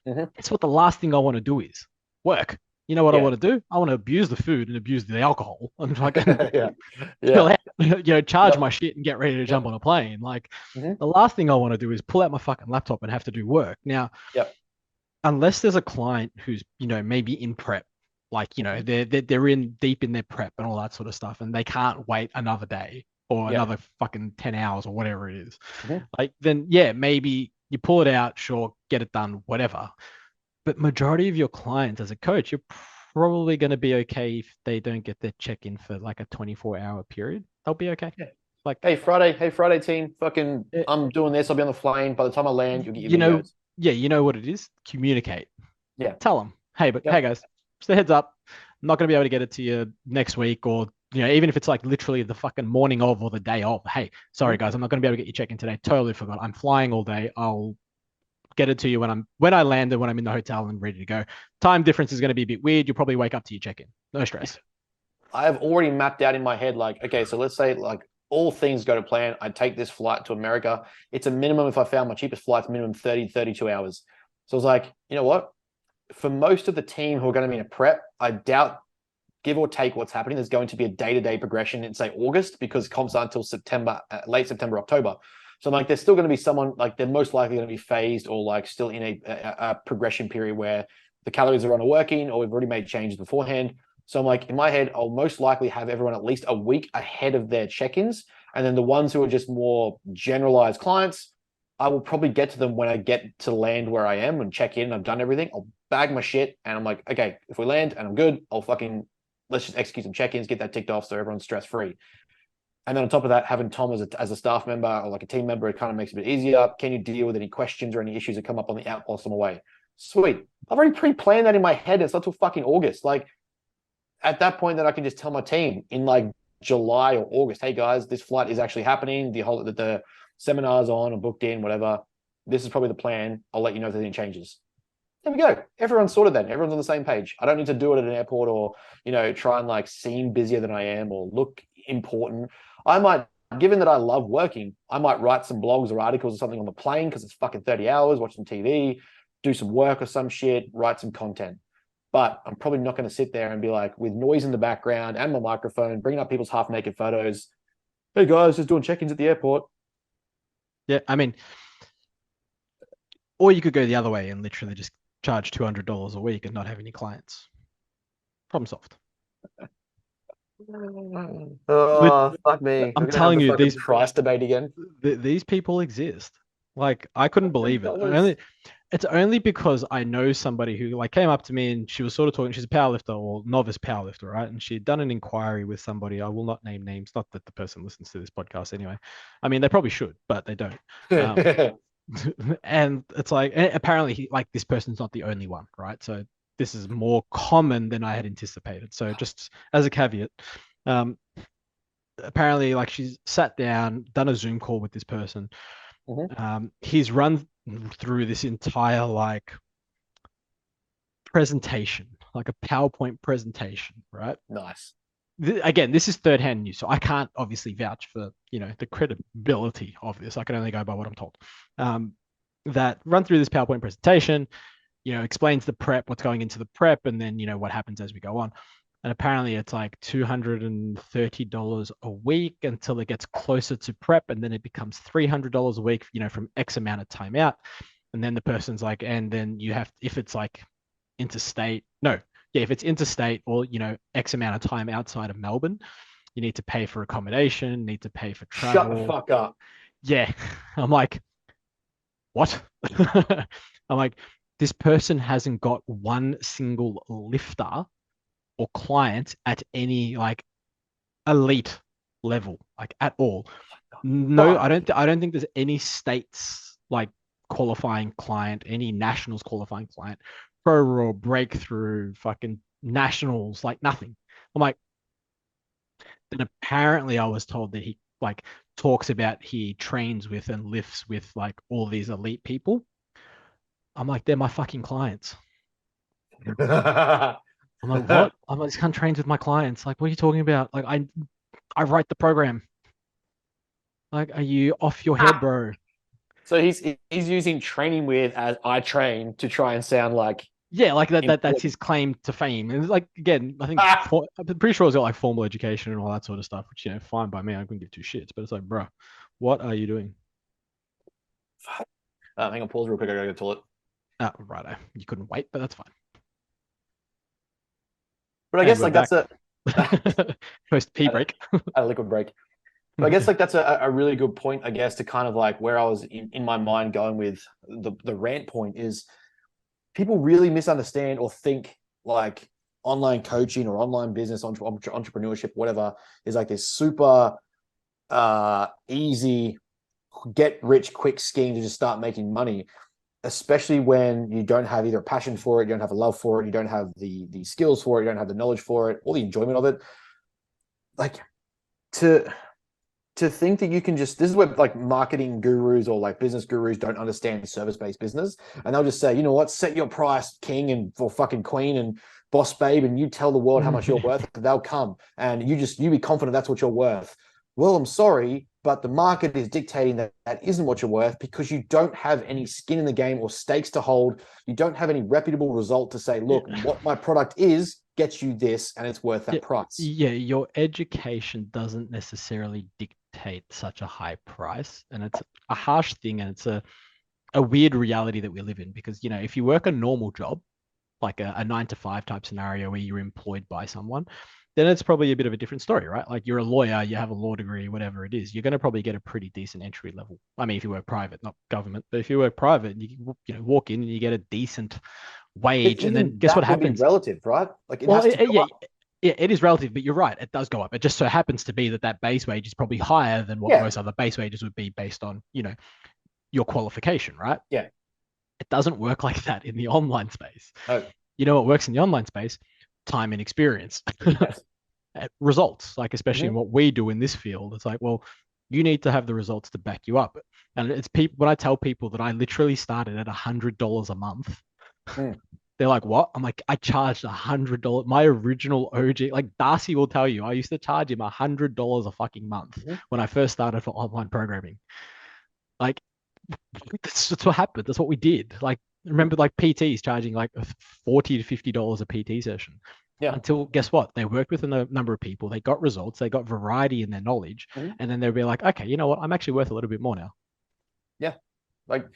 Mhm. It's what the last thing I want to do is work. You know what I Yeah. want to do? I want to abuse the food and abuse the alcohol. I'm like, Yeah. chill Yeah. out, charge Yep. my shit and get ready to jump Yep. on a plane. Like, Mhm. the last thing I want to do is pull out my fucking laptop and have to do work. Now, Yep. unless there's a client who's, maybe in prep, like, Mhm. they're in deep in their prep and all that sort of stuff, and they can't wait another day or Yeah. another fucking 10 hours or whatever it is. Mhm. Like, then yeah, maybe you pull it out, sure, get it done, whatever. But majority of your clients as a coach, you're probably going to be okay if they don't get their check-in for like a 24-hour period. They'll be okay. Yeah. Like, Hey Friday team, fucking eh, I'm doing this, I'll be on the plane. By the time I land, you'll get your you know, videos. yeah, you know what it is. Communicate. Yeah. Tell them, hey, but hey Yep. guys, just a heads up. I'm not going to be able to get it to you next week, or even if it's like literally the fucking morning of or the day of. Hey, sorry Mhm. guys, I'm not going to be able to get you check-in today. Totally forgot. I'm flying all day. I'll get it to you when I land and when I'm in the hotel and ready to go. Time difference is going to be a bit weird. You'll probably wake up to your check-in. No stress. I have already mapped out in my head, like, okay, so let's say like all things go to plan. I take this flight to America. It's a minimum, if I found my cheapest flights, minimum 30, 32 hours. So I was like, you know what? For most of the team who are going to be in a prep, I doubt, give or take what's happening, there's going to be a day-to-day progression in, say, August, because comps aren't until September, late September, October. So I'm like, there's still going to be someone, like they're most likely going to be phased or like still in a progression period where the calories are working or we've already made changes beforehand. So I'm like, in my head, I'll most likely have everyone at least a week ahead of their check-ins. And then the ones who are just more generalized clients, I will probably get to them when I get to land where I am and check in and I've done everything. I'll bag my shit and I'm like, okay, if we land and I'm good, I'll fucking let's just execute some check-ins, get that ticked off so everyone's stress-free. And then on top of that, having Tom as a staff member or like a team member, it kind of makes it a bit easier. Can you deal with any questions or any issues that come up on the out whilst I'm away? Sweet. I've already pre-planned that in my head. It's not till fucking August. Like at that point, that I can just tell my team in like July or August, hey guys, this flight is actually happening. The seminar's on or booked in, whatever. This is probably the plan. I'll let you know if there's any changes. There we go. Everyone's sorted then. Everyone's on the same page. I don't need to do it at an airport or, try and like seem busier than I am or look important. I might, given that I love working, I might write some blogs or articles or something on the plane because it's fucking 30 hours, watch some TV, do some work or some shit, write some content. But I'm probably not going to sit there and be like with noise in the background and my microphone, bringing up people's half naked photos. Hey guys, just doing check ins at the airport. Yeah, I mean, or you could go the other way and literally just charge $200 a week and not have any clients. Problem solved. Oh, fuck me. I'm We're going to have telling the you, fucking price debate again. these people exist. Like I couldn't believe it. $100. It's only because I know somebody who like came up to me and she was sort of talking. She's a powerlifter or novice powerlifter, right? And she'd done an inquiry with somebody. I will not name names. Not that the person listens to this podcast anyway. I mean, they probably should, but they don't. And it's like apparently like this person's not the only one, right? So this is more common than I had anticipated. So just as a caveat, apparently like she's sat down, done a Zoom call with this person. He's run through this entire like presentation, like a PowerPoint presentation, right? Nice. Again, this is third-hand news, so I can't obviously vouch for the credibility of this. I can only go by what I'm told. That run through this PowerPoint presentation, explains the prep, what's going into the prep, and then, what happens as we go on. And apparently it's like $230 a week until it gets closer to prep, and then it becomes $300 a week, from X amount of time out. And then the person's like, and then you have, if it's like interstate, no, yeah, if it's interstate or, X amount of time outside of Melbourne, you need to pay for accommodation, need to pay for travel. Shut the fuck up. Yeah. I'm like, what? I'm like, this person hasn't got one single lifter or client at any like elite level, like at all. No, I don't think there's any states like qualifying client, any nationals qualifying client, pro raw, breakthrough, fucking nationals, like nothing. I'm like, then apparently I was told that he like talks about he trains with and lifts with like all these elite people. I'm like, they're my fucking clients. I'm like, what? I'm like, this cunt trains with my clients. Like, what are you talking about? Like, I write the program. Like, are you off your head, bro? So he's using training with as I train to try and sound like, yeah, like that's his claim to fame. And like, again, I think I'm pretty sure he's got like formal education and all that sort of stuff, which, fine by me. I couldn't give two shits. But it's like, bro, what are you doing? Hang on, pause real quick. I gotta go to the toilet. Oh, righto. You couldn't wait, but that's fine. But I guess like that's a post pee break. A liquid break. But I guess like that's a really good point, I guess, to kind of like where I was in my mind going with the rant point is people really misunderstand or think like online coaching or online business, entrepreneurship, whatever, is like this super easy get rich quick scheme to just start making money, especially when you don't have either a passion for it, you don't have a love for it, you don't have the skills for it, you don't have the knowledge for it, or the enjoyment of it. Like to think that you can just, this is where like marketing gurus or like business gurus don't understand service-based business. And they'll just say, you know what, set your price, king and for fucking queen and boss babe, and you tell the world how much you're worth, they'll come. And you be confident that's what you're worth. Well, I'm sorry, but the market is dictating that isn't what you're worth because you don't have any skin in the game or stakes to hold. You don't have any reputable result to say, look, what my product is gets you this and it's worth that price. Yeah, your education doesn't necessarily dictate such a high price. And it's a harsh thing, and it's a weird reality that we live in because, if you work a normal job, like a 9-to-5 type scenario where you're employed by someone, then it's probably a bit of a different story, right? Like you're a lawyer, you have a law degree, whatever it is, you're going to probably get a pretty decent entry level. I mean, if you work private, not government, but if you work private, you walk in and you get a decent wage, and then guess what happens? Relative, right? Like it yeah, it is relative, but you're right, it does go up. It just so happens to be that base wage is probably higher than what most other base wages would be based on, your qualification, right? Yeah. It doesn't work like that in the online space. Oh. You know what works in the online space? Time and experience. Yes. Results, like especially in what we do in this field. It's like, well, you need to have the results to back you up. And it's people, when I tell people that I literally started at $100 a month, they're like, what? I'm like, I charged $100. My original OG, like Darcy will tell you, I used to charge him $100 a fucking month when I first started for online programming. Like, that's what happened. That's what we did. Like, remember, like PTs charging like $40 to $50 a PT session. Yeah. Until guess what? They worked with a number of people. They got results. They got variety in their knowledge, and then they'll be like, okay, you know what? I'm actually worth a little bit more now. Yeah. Like,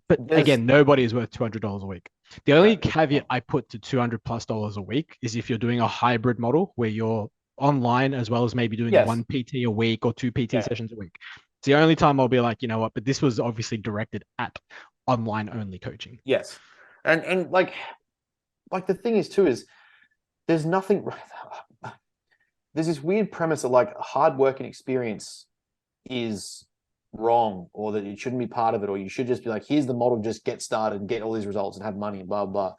but again, nobody is worth $200 a week. The only caveat I put to $200+ a week is if you're doing a hybrid model where you're online as well as maybe doing one PT a week or 2 PT sessions a week. It's the only time I'll be like, you know what? But this was obviously directed at online only coaching. Yes, and like the thing is too is there's nothing. There's this weird premise that like hard work and experience is wrong, or that it shouldn't be part of it, or you should just be like, here's the model, just get started and get all these results and have money and blah blah.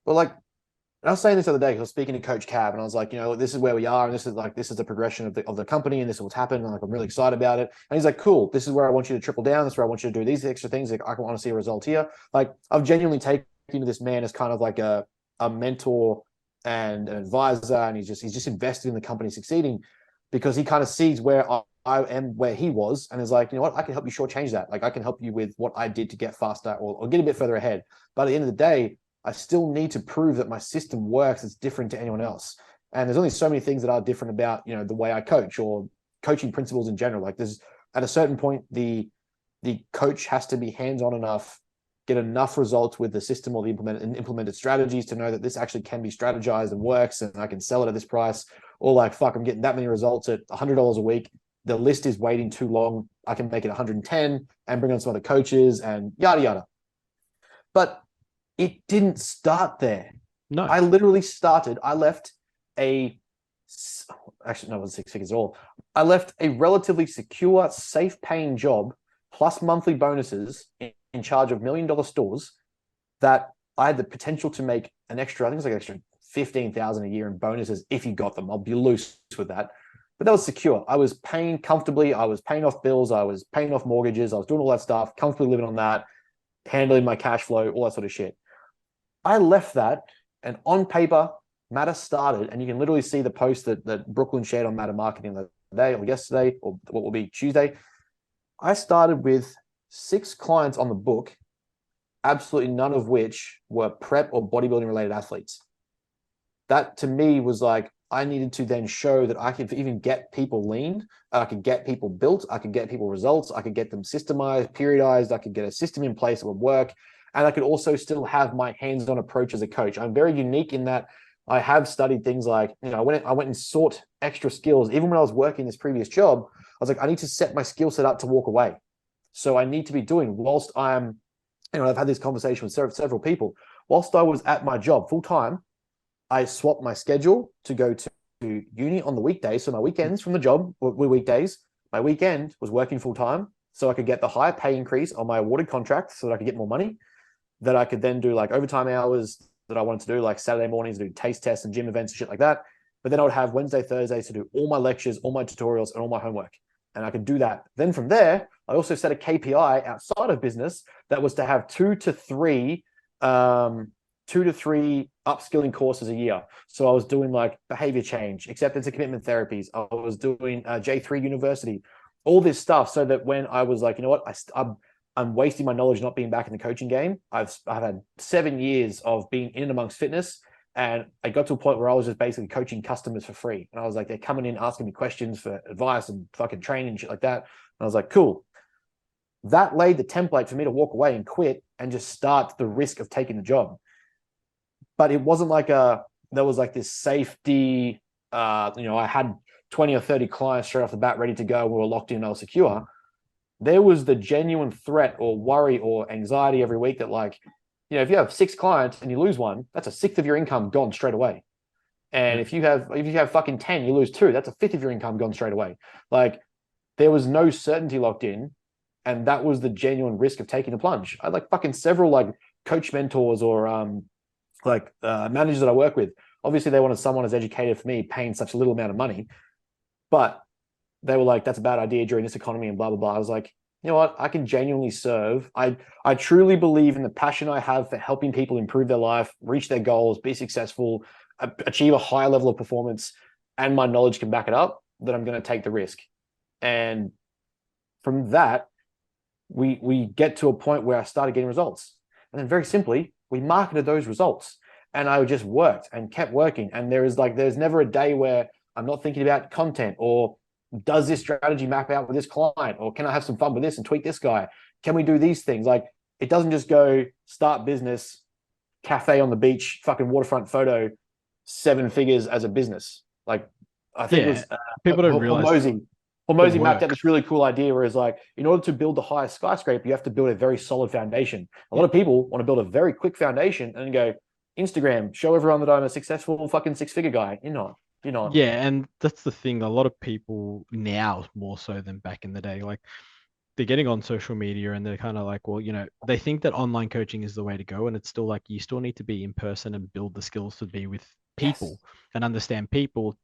But like, and I was saying this the other day because I was speaking to Coach Cab, and I was like, this is where we are, and this is the progression of the company, and this is what's happened, and like I'm really excited about it. And he's like, cool, this is where I want you to triple down. This is where I want you to do these extra things. Like I want to see a result here. Like I've genuinely taken to this man as kind of like a mentor and an advisor, and he's just invested in the company succeeding because he kind of sees where I am where he was, and is like, you know what, I can help you shortchange that. Like I can help you with what I did to get faster or get a bit further ahead. But at the end of the day, I still need to prove that my system works. It's different to anyone else. And there's only so many things that are different about, you know, the way I coach or coaching principles in general. Like there's at a certain point, the coach has to be hands-on enough, get enough results with the system or the implemented strategies to know that this actually can be strategized and works, and I can sell it at this price. Or like, fuck, I'm getting that many results at $100 a week. The list is waiting too long. I can make it 110 and bring on some other coaches and yada, yada. But it didn't start there. No. I literally started, I left actually, no, it was 6 figures at all. I left a relatively secure, safe paying job plus monthly bonuses in charge of $1 million stores that I had the potential to make an extra, I think it was like an extra 15,000 a year in bonuses if you got them. I'll be loose with that. But that was secure. I was paying comfortably. I was paying off bills. I was paying off mortgages. I was doing all that stuff, comfortably living on that, handling my cash flow, all that sort of shit. I left that, and on paper, Matter started, and you can literally see the post that Brooklyn shared on Matter Marketing the day or yesterday, or what will be Tuesday. I started with 6 clients on the book, absolutely none of which were prep or bodybuilding related athletes. That to me was like, I needed to then show that I could even get people lean, I could get people built, I could get people results, I could get them systemized, periodized, I could get a system in place that would work. And I could also still have my hands-on approach as a coach. I'm very unique in that I have studied things like, you know, I went and sought extra skills. Even when I was working this previous job, I was like, I need to set my skill set up to walk away. So I need to be doing, whilst I'm, you know, I've had this conversation with several people, whilst I was at my job full time, I swapped my schedule to go to uni on the weekdays. So my weekends from the job were weekdays. My weekend was working full time, so I could get the higher pay increase on my awarded contract so that I could get more money, that I could then do like overtime hours that I wanted to do, like Saturday mornings, do taste tests and gym events and shit like that. But then I would have Wednesday, Thursdays to do all my lectures, all my tutorials, and all my homework. And I could do that. Then from there, I also set a KPI outside of business that was to have 2 to 3 upskilling courses a year. So I was doing like behavior change, acceptance and commitment therapies. I was doing J3 University, all this stuff, so that when I was like, you know what, I'm wasting my knowledge not being back in the coaching game. I've had 7 years of being in and amongst fitness, and I got to a point where I was just basically coaching customers for free. And I was like, they're coming in asking me questions for advice and fucking training and shit like that. And I was like, cool. That laid the template for me to walk away and quit and just start the risk of taking the job. But it wasn't like there was like this safety, you know, I had 20 or 30 clients straight off the bat ready to go. We were locked in, I was secure. There was the genuine threat or worry or anxiety every week that, like, you know, if you have 6 clients and you lose one, that's a sixth of your income gone straight away. And if you have fucking 10, you lose 2, that's a fifth of your income gone straight away. Like, there was no certainty locked in. And that was the genuine risk of taking the plunge. I had like fucking several like coach mentors or managers that I work with. Obviously, they wanted someone as educated for me, paying such a little amount of money. But they were like, that's a bad idea during this economy and blah, blah, blah. I was like, you know what? I can genuinely serve. I truly believe in the passion I have for helping people improve their life, reach their goals, be successful, achieve a higher level of performance, and my knowledge can back it up, that I'm going to take the risk. And from that, we get to a point where I started getting results. And then very simply, we marketed those results. And I just worked and kept working. And there's never a day where I'm not thinking about content, or does this strategy map out with this client, or can I have some fun with this and tweak this guy? Can we do these things? Like, it doesn't just go start business, cafe on the beach, fucking waterfront photo, 7 figures as a business. Like, I think it was people don't realize. Hormozy mapped out this really cool idea where it's like, in order to build the highest skyscraper, you have to build a very solid foundation. A lot of people want to build a very quick foundation and go, Instagram, show everyone that I'm a successful fucking 6-figure guy. You're not. Yeah, and that's the thing. A lot of people now, more so than back in the day, like, they're getting on social media and they're kind of like, well, you know, they think that online coaching is the way to go. And it's still like, you still need to be in person and build the skills to be with people and understand people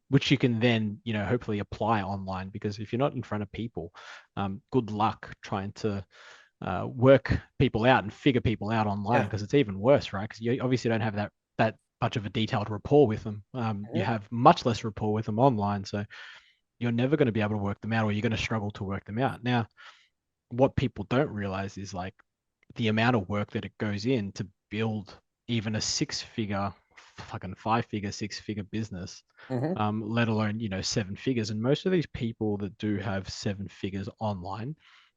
which you can then, you know, hopefully apply online. Because if you're not in front of people, good luck trying to work people out and figure people out online, because it's even worse, right? Because you obviously don't have that much of a detailed rapport with them. You have much less rapport with them online. So you're never going to be able to work them out, or you're going to struggle to work them out. Now, what people don't realize is like the amount of work that it goes in to build even a six-figure, fucking five-figure, six-figure business, let alone, you know, seven figures. And most of these people that do have seven figures online,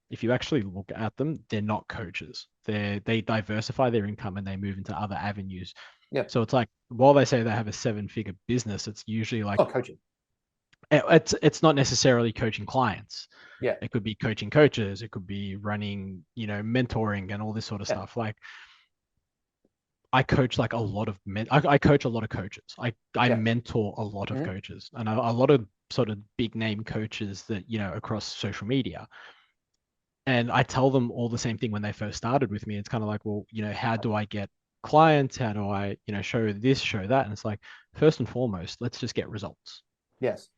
if you actually look at them, they're not coaches. They diversify their income and they move into other avenues. Yeah. So it's like, while they say they have a seven-figure business, it's usually like, Oh, coaching. it's not necessarily coaching clients. Yeah. It could be coaching coaches. It could be running, you know, mentoring and all this sort of Yeah. stuff. Like, I coach like a lot of I coach a lot of coaches. I Yeah. mentor a lot of Mhm. coaches, and a lot of sort of big name coaches that, you know, across social media. And I tell them all the same thing when they first started with me. It's kind of like, well, you know, how do I get clients? How do I, you know, show this, show that? And it's like, first and foremost, let's just get results. Yes.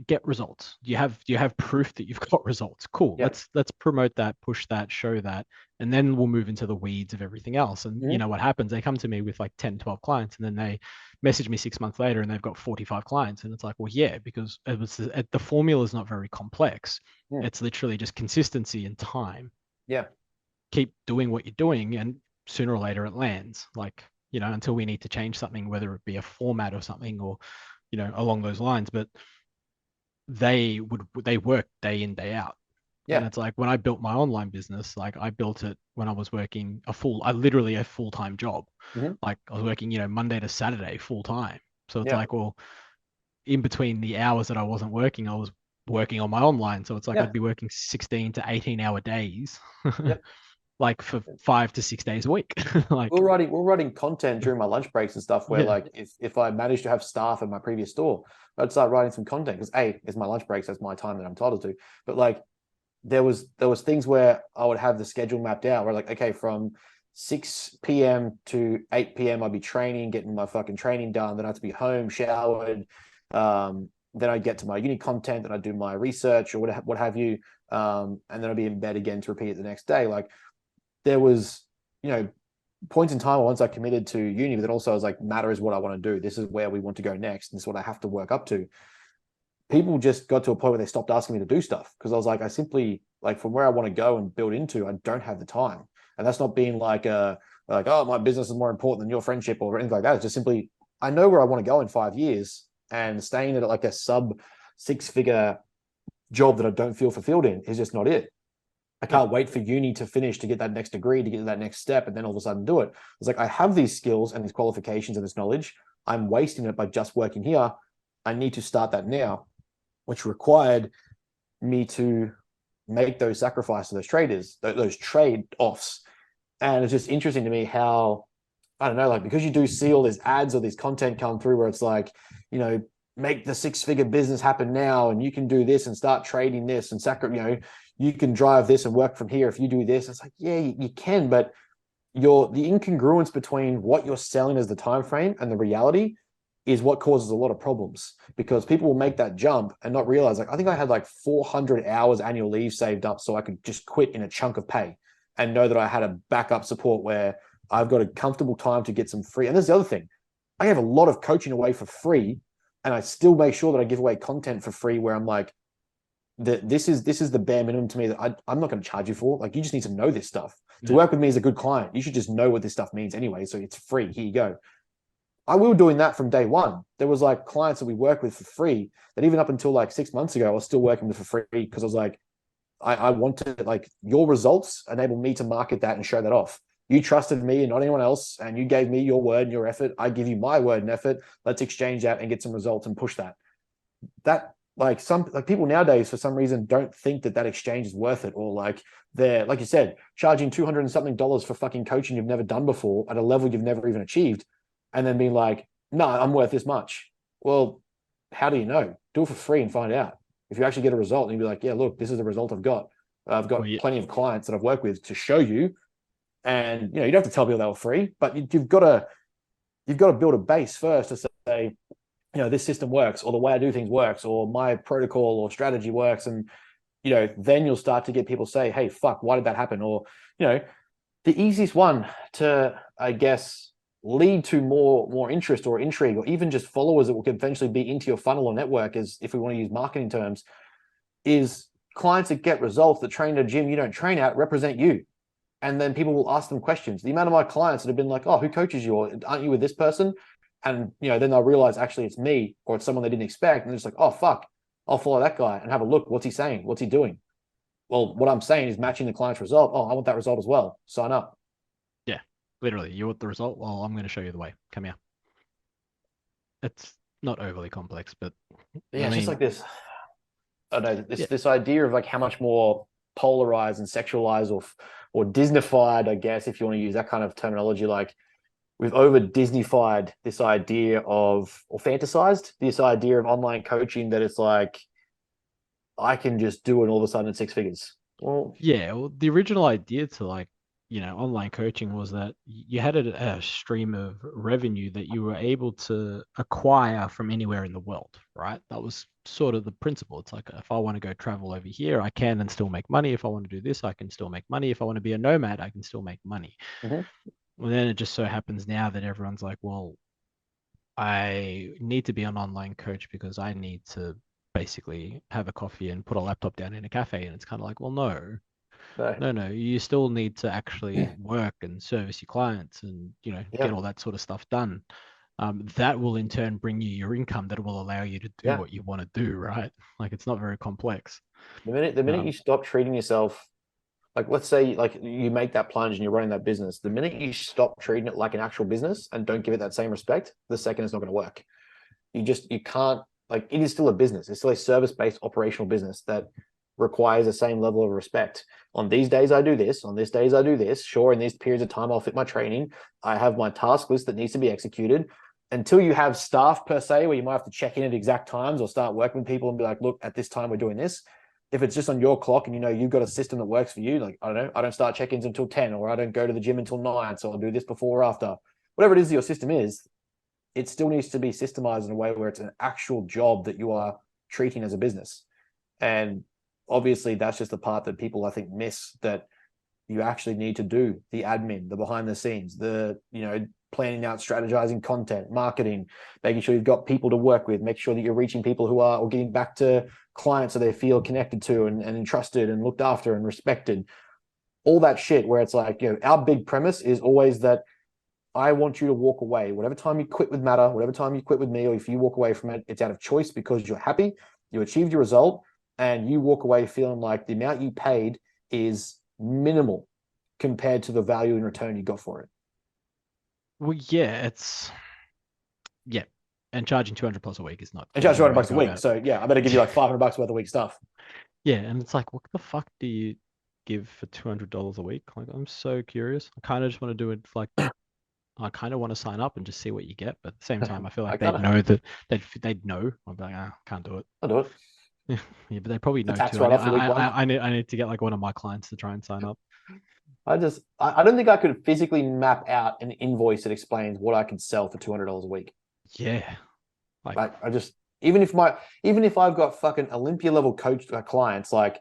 Get results. Do you have proof that you've got results? Cool. Yeah. Let's promote that, push that, show that, and then we'll move into the weeds of everything else. And you know what happens? They come to me with like 10, 12 clients, and then they message me 6 months later and they've got 45 clients. And it's like, well, yeah, because the formula is not very complex. It's literally just consistency and time. Yeah. Keep doing what you're doing, and sooner or later it lands. Like, you know, until we need to change something, whether it be a format or something, or, you know, along those lines. But they work day in, day out. Yeah. And it's like, when I built my online business, like I built it when I was working literally a full-time job. Like I was working, you know, Monday to Saturday full time. So it's like, well, in between the hours that I wasn't working, I was working on my online. So it's like, I'd be working 16 to 18-hour days, like for 5 to 6 days a week. Like, we're writing content during my lunch breaks and stuff where like if I managed to have staff at my previous store, I'd start writing some content because it's my lunch breaks, that's my time that I'm entitled to. But like there was things where I would have the schedule mapped out where like, okay, from 6 p.m. to 8 p.m. I'd be training, getting my fucking training done, then I had to be home, showered, then I'd get to my uni content, then I'd do my research or what have you, and then I'd be in bed again to repeat it the next day. Like there was, you know, points in time once I committed to uni, but then also I was like, matter is what I want to do. This is where we want to go next. And this is what I have to work up to. People just got to a point where they stopped asking me to do stuff because I was like, I simply, like, from where I want to go and build into, I don't have the time. And that's not being like, oh, my business is more important than your friendship or anything like that. It's just simply, I know where I want to go in 5 years, and staying at like a sub 6-figure job that I don't feel fulfilled in is just not it. I can't wait for uni to finish to get that next degree, to get to that next step, and then all of a sudden do it. It's like, I have these skills and these qualifications and this knowledge. I'm wasting it by just working here. I need to start that now, which required me to make those sacrifices, those trade-offs. And it's just interesting to me how, I don't know, like, because you do see all these ads or these content come through where it's like, you know, make the 6-figure business happen now, and you can do this and start trading this and you can drive this and work from here if you do this. It's like, yeah, you can, but the incongruence between what you're selling as the time frame and the reality is what causes a lot of problems, because people will make that jump and not realize, like, I think I had like 400 hours annual leave saved up so I could just quit in a chunk of pay and know that I had a backup support where I've got a comfortable time to get some free. And there's the other thing, I have a lot of coaching away for free, and I still make sure that I give away content for free where I'm like, this is the bare minimum to me that I'm not going to charge you for. Like, you just need to know this stuff. To work with me as a good client, you should just know what this stuff means anyway. So it's free. Here you go. I will doing that from day one. There was like clients that we work with for free that even up until like 6 months ago, I was still working with for free because I was like, I wanted, like, your results enable me to market that and show that off. You trusted me and not anyone else, and you gave me your word and your effort. I give you my word and effort. Let's exchange that and get some results and push that. That, like, some, like, people nowadays for some reason don't think that exchange is worth it, or like they're, like you said, charging $200 and something for fucking coaching you've never done before at a level you've never even achieved, and then being like, no, I'm worth this much. Well, how do you know? Do it for free and find out. If you actually get a result and you be like, yeah, look, this is the result I've got. I've got plenty of clients that I've worked with to show you. And, you know, you don't have to tell people they were free, but you've got to build a base first to say, you know, this system works, or the way I do things works, or my protocol or strategy works. And, you know, then you'll start to get people say, hey, fuck, why did that happen? Or, you know, the easiest one to, I guess, lead to more interest or intrigue, or even just followers that will eventually be into your funnel or network, is if we want to use marketing terms, is clients that get results that train at a gym you don't train at represent you. And then people will ask them questions. The amount of my clients that have been like, oh, who coaches you? Or aren't you with this person? And then they'll realize actually it's me, or it's someone they didn't expect. And they're just like, oh, fuck, I'll follow that guy and have a look. What's he saying? What's he doing? Well, what I'm saying is matching the client's result. Oh, I want that result as well. Sign up. Yeah, literally. You want the result? Well, I'm going to show you the way. Come here. It's not overly complex, but yeah, it's just like this. I don't know, Yeah. this idea of like how much more polarized and sexualized or Disneyfied, I guess, if you want to use that kind of terminology, like we've over Disneyfied this idea of, or fantasized this idea of online coaching, that it's like I can just do it all of a sudden at 6 figures. Well, yeah, well, the original idea to like, online coaching was that you had a stream of revenue that you were able to acquire from anywhere in the world, right? That was sort of the principle. It's like, if I want to go travel over here, I can and still make money. If I want to do this, I can still make money. If I want to be a nomad, I can still make money. Mhm. Well, then it just so happens now that everyone's like, well, I need to be an online coach because I need to basically have a coffee and put a laptop down in a cafe. And it's kind of like, well, no, so, no, you still need to actually work and service your clients and, Yeah. get all that sort of stuff done. That will in turn bring you your income that will allow you to do Yeah. what you want to do, right? Like, it's not very complex. the minute Um, you stop treating yourself, like, let's say like you make that plunge and you're running that business, the minute you stop treating it like an actual business and don't give it that same respect, the second it's not going to work. You can't, like, it is still a business. It's still a service-based operational business that requires the same level of respect. On these days I do this, on this days I do this. Sure, in these periods of time I'll fit my training. I have my task list that needs to be executed. Until you have staff per se, where you might have to check in at exact times or start working with people and be like, look, at this time we're doing this. If it's just on your clock and you've got a system that works for you, like, I don't know, I don't start check-ins until 10, or I don't go to the gym until 9, so I'll do this before or after. Whatever it is your system is, it still needs to be systemized in a way where it's an actual job that you are treating as a business. And obviously that's just the part that people, I think, miss, that you actually need to do the admin, the behind the scenes, the, planning out, strategizing content, marketing, making sure you've got people to work with, make sure that you're reaching people who are, or getting back to clients so they feel connected to and entrusted and looked after and respected. All that shit, where it's like, our big premise is always that I want you to walk away. Whatever time you quit with Matter, whatever time you quit with me, or if you walk away from it, it's out of choice because you're happy, you achieved your result, and you walk away feeling like the amount you paid is minimal compared to the value in return you got for it. well, yeah, and charging 200 plus a week is not. And charge the way to $200 a go week. about it. So yeah, I better give you like $500 worth of week stuff. Yeah, and it's like, what the fuck do you give for $200 a week? Like, I'm so curious. I kind of just want to do it like, I kind of want to sign up and just see what you get, but at the same time, I feel like they'd know that they'd know. I'd be like, can't do it. I'll do it. Yeah, but they probably know tax too. write-off for week one. I need to get like one of my clients to try and sign up. I don't think I could physically map out an invoice that explains what I could sell for $200 a week. Yeah, Like I just, even if I've got fucking Olympia level coach clients, like,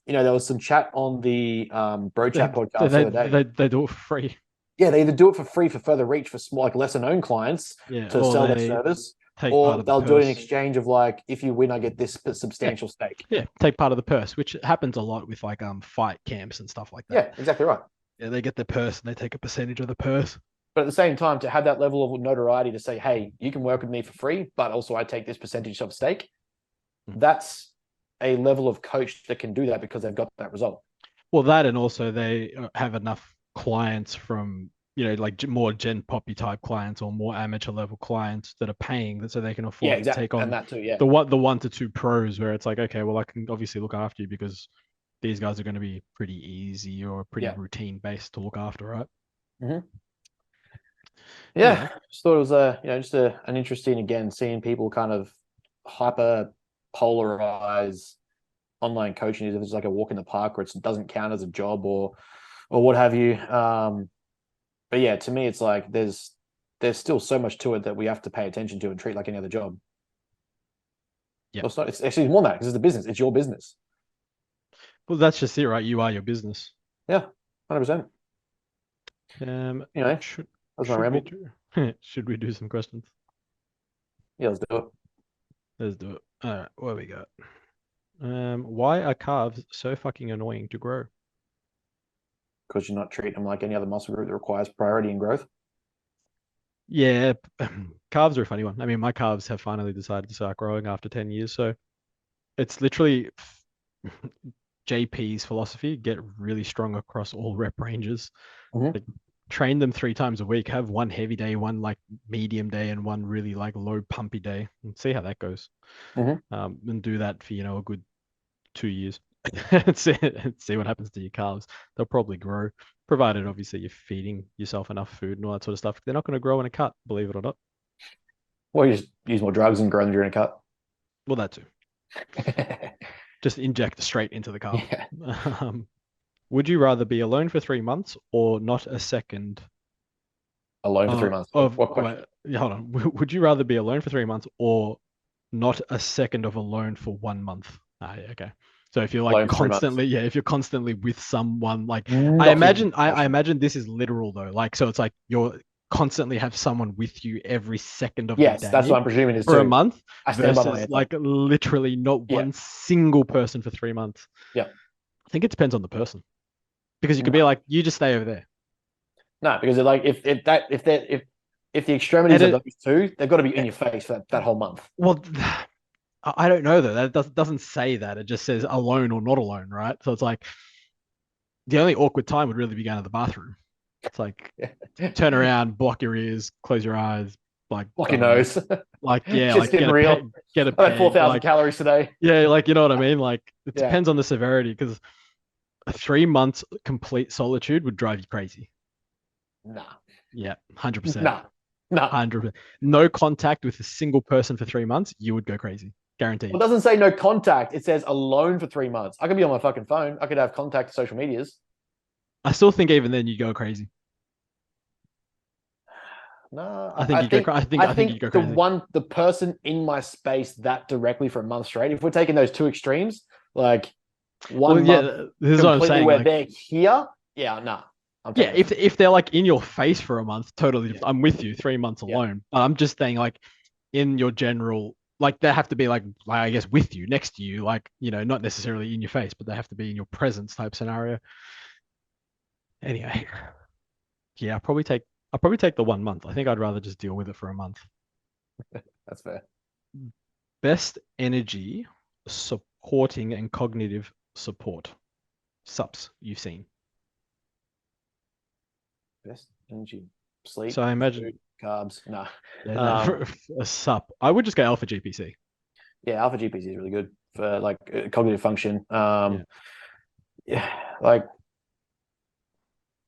there was some chat on the Bro Chat podcast the other day. They do it for free. Yeah, they either do it for free for further reach for small, like lesser known clients to sell their service, or they'll do it in exchange of like, if you win, I get this substantial stake. Yeah, take part of the purse, which happens a lot with like fight camps and stuff like that. Yeah, exactly right. Yeah, they get the purse and they take a percentage of the purse. But at the same time, to have that level of notoriety to say, hey, you can work with me for free, but also I take this percentage of stake, that's a level of coach that can do that because they've got that result. Well, that, and also they have enough clients from, like more Gen Poppy type clients or more amateur level clients that are paying that, so they can afford to take on and that too, yeah. the 1 to 2 pros, where it's like, okay, well, I can obviously look after you because these guys are going to be pretty easy or pretty routine based to look after, right? Mm-hmm. Yeah, just thought it was an interesting, again, seeing people kind of hyper polarize online coaching as if it's like a walk in the park, or it doesn't count as a job or what have you. But yeah, to me, it's like there's still so much to it that we have to pay attention to and treat like any other job. Yeah, well, it's actually more than that, because it's a business. It's your business. Well, that's just it, right? You are your business. Yeah, 100%. That's my should we ramble. should we do some questions? Yeah, let's do it. Let's do it. All right, what we got? Why are calves so fucking annoying to grow? Because you're not treating them like any other muscle group that requires priority and growth. Yeah, calves are a funny one. I mean, my calves have finally decided to start growing after 10 years, so it's literally JP's philosophy: get really strong across all rep ranges. Mhm. Like, train them 3 times a week. Have one heavy day, one like medium day, and one really like low pumpy day, and see how that goes. Mhm. And do that for a good 2 years. and see what happens to your calves. They'll probably grow, provided obviously you're feeding yourself enough food and all that sort of stuff. They're not going to grow in a cut, believe it or not. Or you just use more drugs and grow them during a cut. Well, that too. Just inject straight into the calf. Yeah. Would you rather be alone for 3 months or not a second Alone for 3 months. of What question? wait, hold on. Would you rather be alone for 3 months or not a second of alone for 1 month? Yeah, okay. So if you're like Alone for 3 months. constantly, if you're constantly with someone, like Not I imagine, even- I imagine this is literal though. Like, so it's like you're constantly have someone with you every second of Yes, the that's day what I'm presuming is for a too. month I stand by my versus answer. like literally not Yeah. one single person for 3 months. Yeah. I think it depends on the person because you could be like, you just stay over there. No, because they're like if the extremities And of those two, they've got to be in your face for that whole month. Well, I don't know though. That doesn't say that. It just says alone or not alone, right? So it's like the only awkward time would really be going to the bathroom. It's like turn around, block your ears, close your eyes, like Block I your don't know. nose. Like yeah, Just like getting real. get a I had peg, 4,000 like calories today. yeah, like you know what I mean. Like it Yeah. depends on the severity because 3 months complete solitude would drive you crazy. Nah. Yeah, 100%. Nah. 100%. No contact with a single person for 3 months, you would go crazy. Guaranteed. Well, it doesn't say no contact. It says alone for 3 months. I could be on my fucking phone. I could have contact to social medias. I still think even then you go crazy. No, I think you'd go crazy. the person in my space that directly for a month straight. If we're taking those two extremes, like one month this is what I'm completely saying. where Like, they're here, yeah, nah. yeah, if they're like in your face for a month, totally. Yeah. I'm with you. 3 months Yeah. alone. I'm just saying, like, in your general, like, they have to be like I guess with you, next to you, like, not necessarily in your face, but they have to be in your presence type scenario. Anyway, yeah, I'll probably take the 1 month. I think I'd rather just deal with it for a month. That's fair. Best energy supporting and cognitive support sups you've seen. Best energy, sleep. So I imagine food, carbs. Nah. a sup. I would just go alpha GPC. Yeah, alpha GPC is really good for like cognitive function. Yeah, like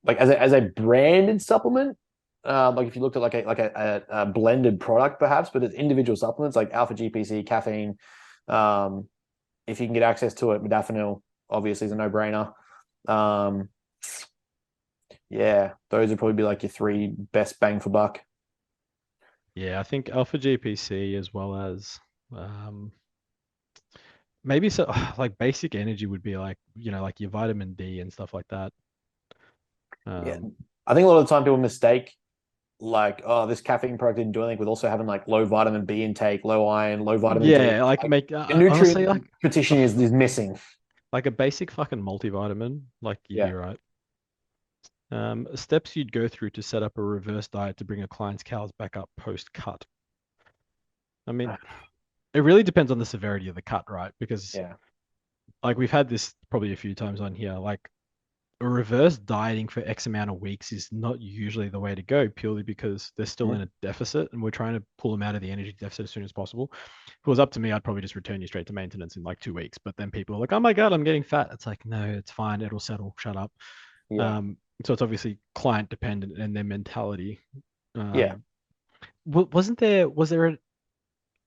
as a branded supplement, like if you looked at like a blended product perhaps, but as individual supplements like alpha GPC, caffeine, if you can get access to it, modafinil obviously is a no-brainer. Yeah, those would probably be like your 3 best bang for buck. yeah. I think alpha GPC as well as maybe so like basic energy would be like like your vitamin D and stuff like that. Yeah, I think a lot of the time people mistake like, oh, this caffeine product didn't do anything with also having like low vitamin B intake, low iron, low vitamin D. Yeah, like make The nutrient honestly, like petition is missing. like a basic fucking multivitamin, like you'd be right. Steps you'd go through to set up a reverse diet to bring a client's cows back up post cut. I mean, it really depends on the severity of the cut, right? Because like we've had this probably a few times on here, like a reverse dieting for X amount of weeks is not usually the way to go, purely because they're still in a deficit and we're trying to pull them out of the energy deficit as soon as possible. If it was up to me, I'd probably just return you straight to maintenance in like 2 weeks. But then people are like, oh my God, I'm getting fat. It's like, no, it's fine. It'll settle. Shut up. Yeah. So it's obviously client dependent and their mentality. Yeah. Was there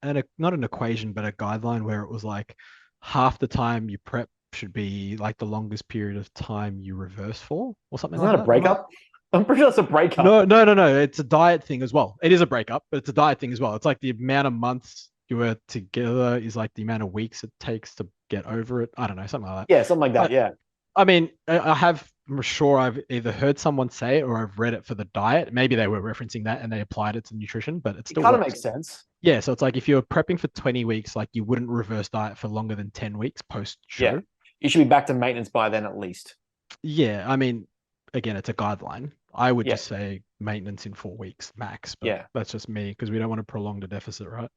not an equation, but a guideline where it was like half the time you prep should be like the longest period of time you reverse for or something Isn't like that that? a breakup? I'm pretty sure it's a breakup. No. It's a diet thing as well. It is a breakup, but it's a diet thing as well. It's like the amount of months you were together is like the amount of weeks it takes to get over it. I don't know, something like that. Yeah, something like that. But yeah. I mean, I'm sure I've either heard someone say it or I've read it for the diet. Maybe they were referencing that and they applied it to nutrition, but it It still kind of works. makes sense. Yeah, so it's like if you're prepping for 20 weeks, like you wouldn't reverse diet for longer than 10 weeks post Yeah. show. You should be back to maintenance by then at least. Yeah, I mean, again, it's a guideline. I would Yeah. just say maintenance in 4 weeks max, but Yeah. that's just me because we don't want to prolong the deficit, right?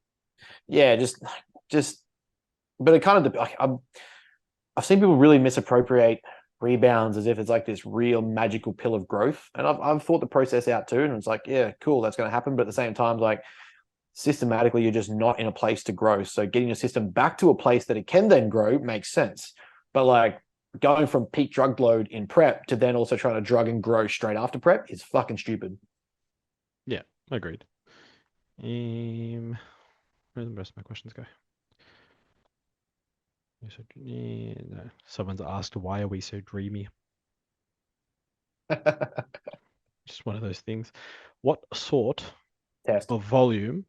Yeah, just, but it kind of, I've seen people really misappropriate rebounds as if it's like this real magical pill of growth. And I've thought the process out too. And it's like, yeah, cool, that's going to happen. But at the same time, like systematically, you're just not in a place to grow. So getting your system back to a place that it can then grow makes sense. But like going from peak drug load in prep to then also trying to drug and grow straight after prep is fucking stupid. Yeah, agreed. Where did the rest of my questions go? No. Someone's asked, why are we so dreamy? Just one of those things. What sort Test. of volume,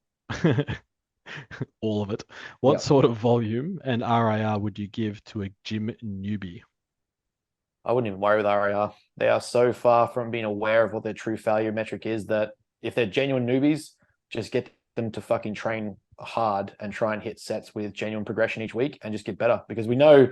all of it, what Yep. sort of volume and RIR would you give to a gym newbie? I wouldn't even worry with RAR. They are so far from being aware of what their true failure metric is that if they're genuine newbies, just get them to fucking train hard and try and hit sets with genuine progression each week and just get better, because we know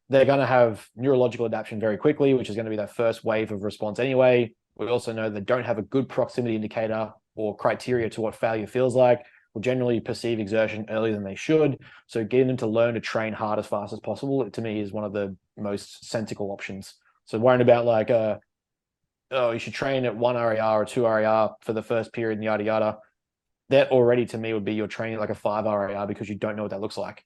they're going to have neurological adaptation very quickly, which is going to be that first wave of response anyway. We also know they don't have a good proximity indicator or criteria to what failure feels like, will generally perceive exertion earlier than they should. So getting them to learn to train hard as fast as possible, to me, is one of the most sensible options. So worrying about like, oh, you should train at 1 RAR or 2 RAR for the first period and yada yada. That already to me would be you're training like a 5 RAR because you don't know what that looks like.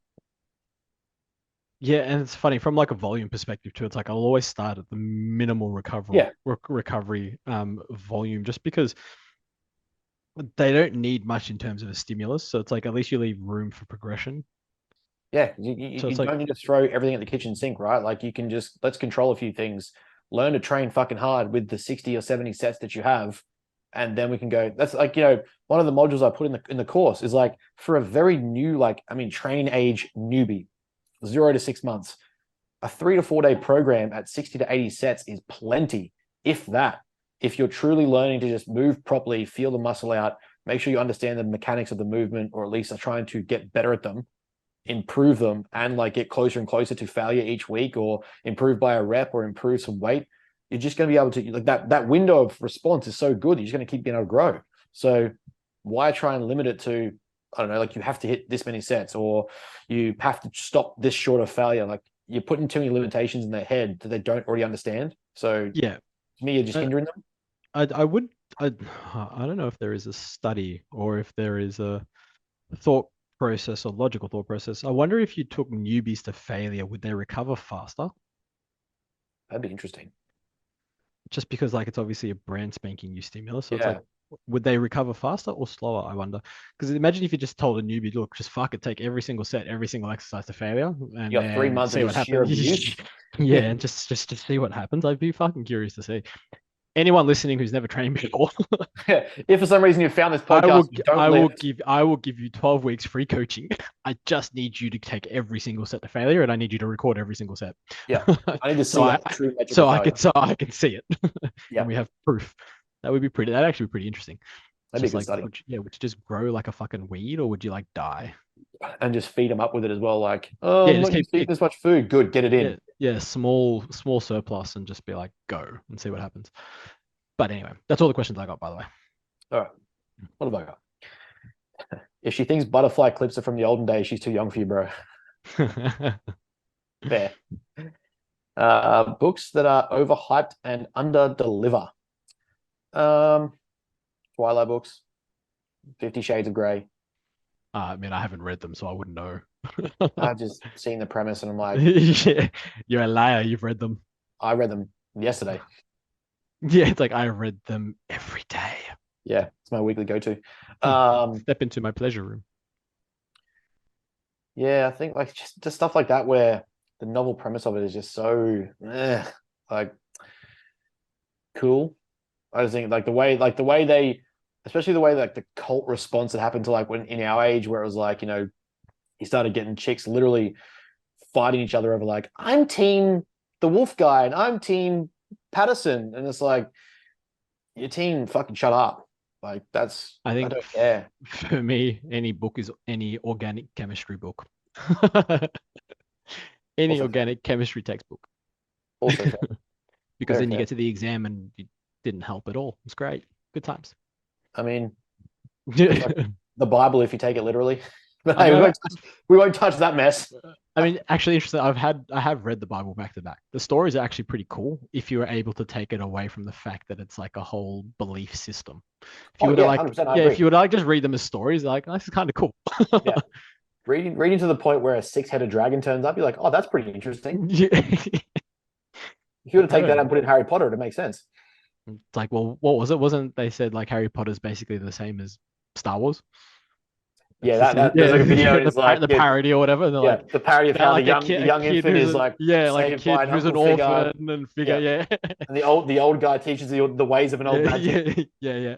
Yeah, and it's funny from like a volume perspective too. It's like I'll always start at the minimal recovery volume, just because they don't need much in terms of a stimulus. So it's like at least you leave room for progression. Yeah, you So it's don't like, need to throw everything at the kitchen sink, right? Like you can just, let's control a few things, learn to train fucking hard with the 60 or 70 sets that you have, and then we can go. That's like, one of the modules I put in the course is like for a very new, like, I mean, training age newbie, 0 to 6 months, a 3 to 4 day program at 60 to 80 sets is plenty, if that. If you're truly learning to just move properly, feel the muscle out, make sure you understand the mechanics of the movement, or at least are trying to get better at them, improve them, and like get closer and closer to failure each week, or improve by a rep or improve some weight, you're just going to be able to, like, that window of response is so good, you're just going to keep being able to grow. So why try and limit it to, I don't know, like you have to hit this many sets, or you have to stop this short of failure? Like you're putting too many limitations in their head that they don't already understand. So yeah, to me, you're just hindering them. I don't know if there is a study or if there is a thought process or logical thought process. I wonder if you took newbies to failure, would they recover faster? That'd be interesting. Just because like it's obviously a brand spanking new stimulus. So it's Yeah. like, would they recover faster or slower? I wonder. Because imagine if you just told a newbie, look, just fuck it, take every single set, every single exercise to failure, and You got 3 then months see of what just sheer happens. abuse. Yeah, and just see what happens. I'd be fucking curious to see. Anyone listening who's never trained before, If for some reason you found this podcast, I will give you 12 weeks free coaching. I just need you to take every single set to failure, and I need you to record every single set. Yeah, I need to see so I, true metric so of I can failure. I can see it, Yeah. and we have proof. That'd actually be pretty interesting. That'd be a Just good like, study. would you just grow like a fucking weed, or would you like die? And just feed them up with it as well. Like, oh, Yeah, I'm just not used to eating this much food. Good, get it in. yeah, small surplus, and just be like, go and see what happens. But anyway, that's all the questions I got, by the way. All right. What have I got? If she thinks butterfly clips are from the olden days, she's too young for you, bro. Fair. Books that are overhyped and under deliver. Twilight books, 50 Shades of Grey. I mean, I haven't read them, so I wouldn't know. I've just seen the premise and I'm like, Yeah, you're a liar. You've read them. I read them yesterday. Yeah, it's like I read them every day. Yeah, it's my weekly go-to. Step into my pleasure room. Yeah, I think like just stuff like that where the novel premise of it is just so like cool. I just think like the way they, especially the way like the cult response that happened to like when in our age, where it was like, you started getting chicks literally fighting each other over like, I'm team the Wolf guy, and I'm Team Patterson, and it's like your team fucking shut up. Like I I think don't care. for me, any book is any organic chemistry book. Any Also fair. organic chemistry textbook. Also fair. Because Very then you fair. get to the exam and it didn't help at all. It's great. Good times. I mean, I the Bible if you take it literally. But mean, hey, we won't touch that mess. actually interesting. I have read the Bible back to back. The stories are actually pretty cool if you were able to take it away from the fact that it's like a whole belief system. If you Oh were to yeah, like, 100%. I yeah, agree. if you would like just read them as stories, like this is kind of cool. Yeah. Reading to the point where a 6-headed dragon turns up, you're like, oh, that's pretty interesting. Yeah. If you were to take that and put it in Harry Potter, it makes sense. It's like, well, what was it? Wasn't they said like Harry Potter's basically the same as Star Wars? Yeah, It's the same- there's like a video. the, It's like the parody or whatever. And they're yeah, like, the parody of they're how like the young a kid infant who's is like like a saved kid by an who's an uncle figure. orphan and figure, yeah. And the old guy teaches the ways of an old man. Yeah.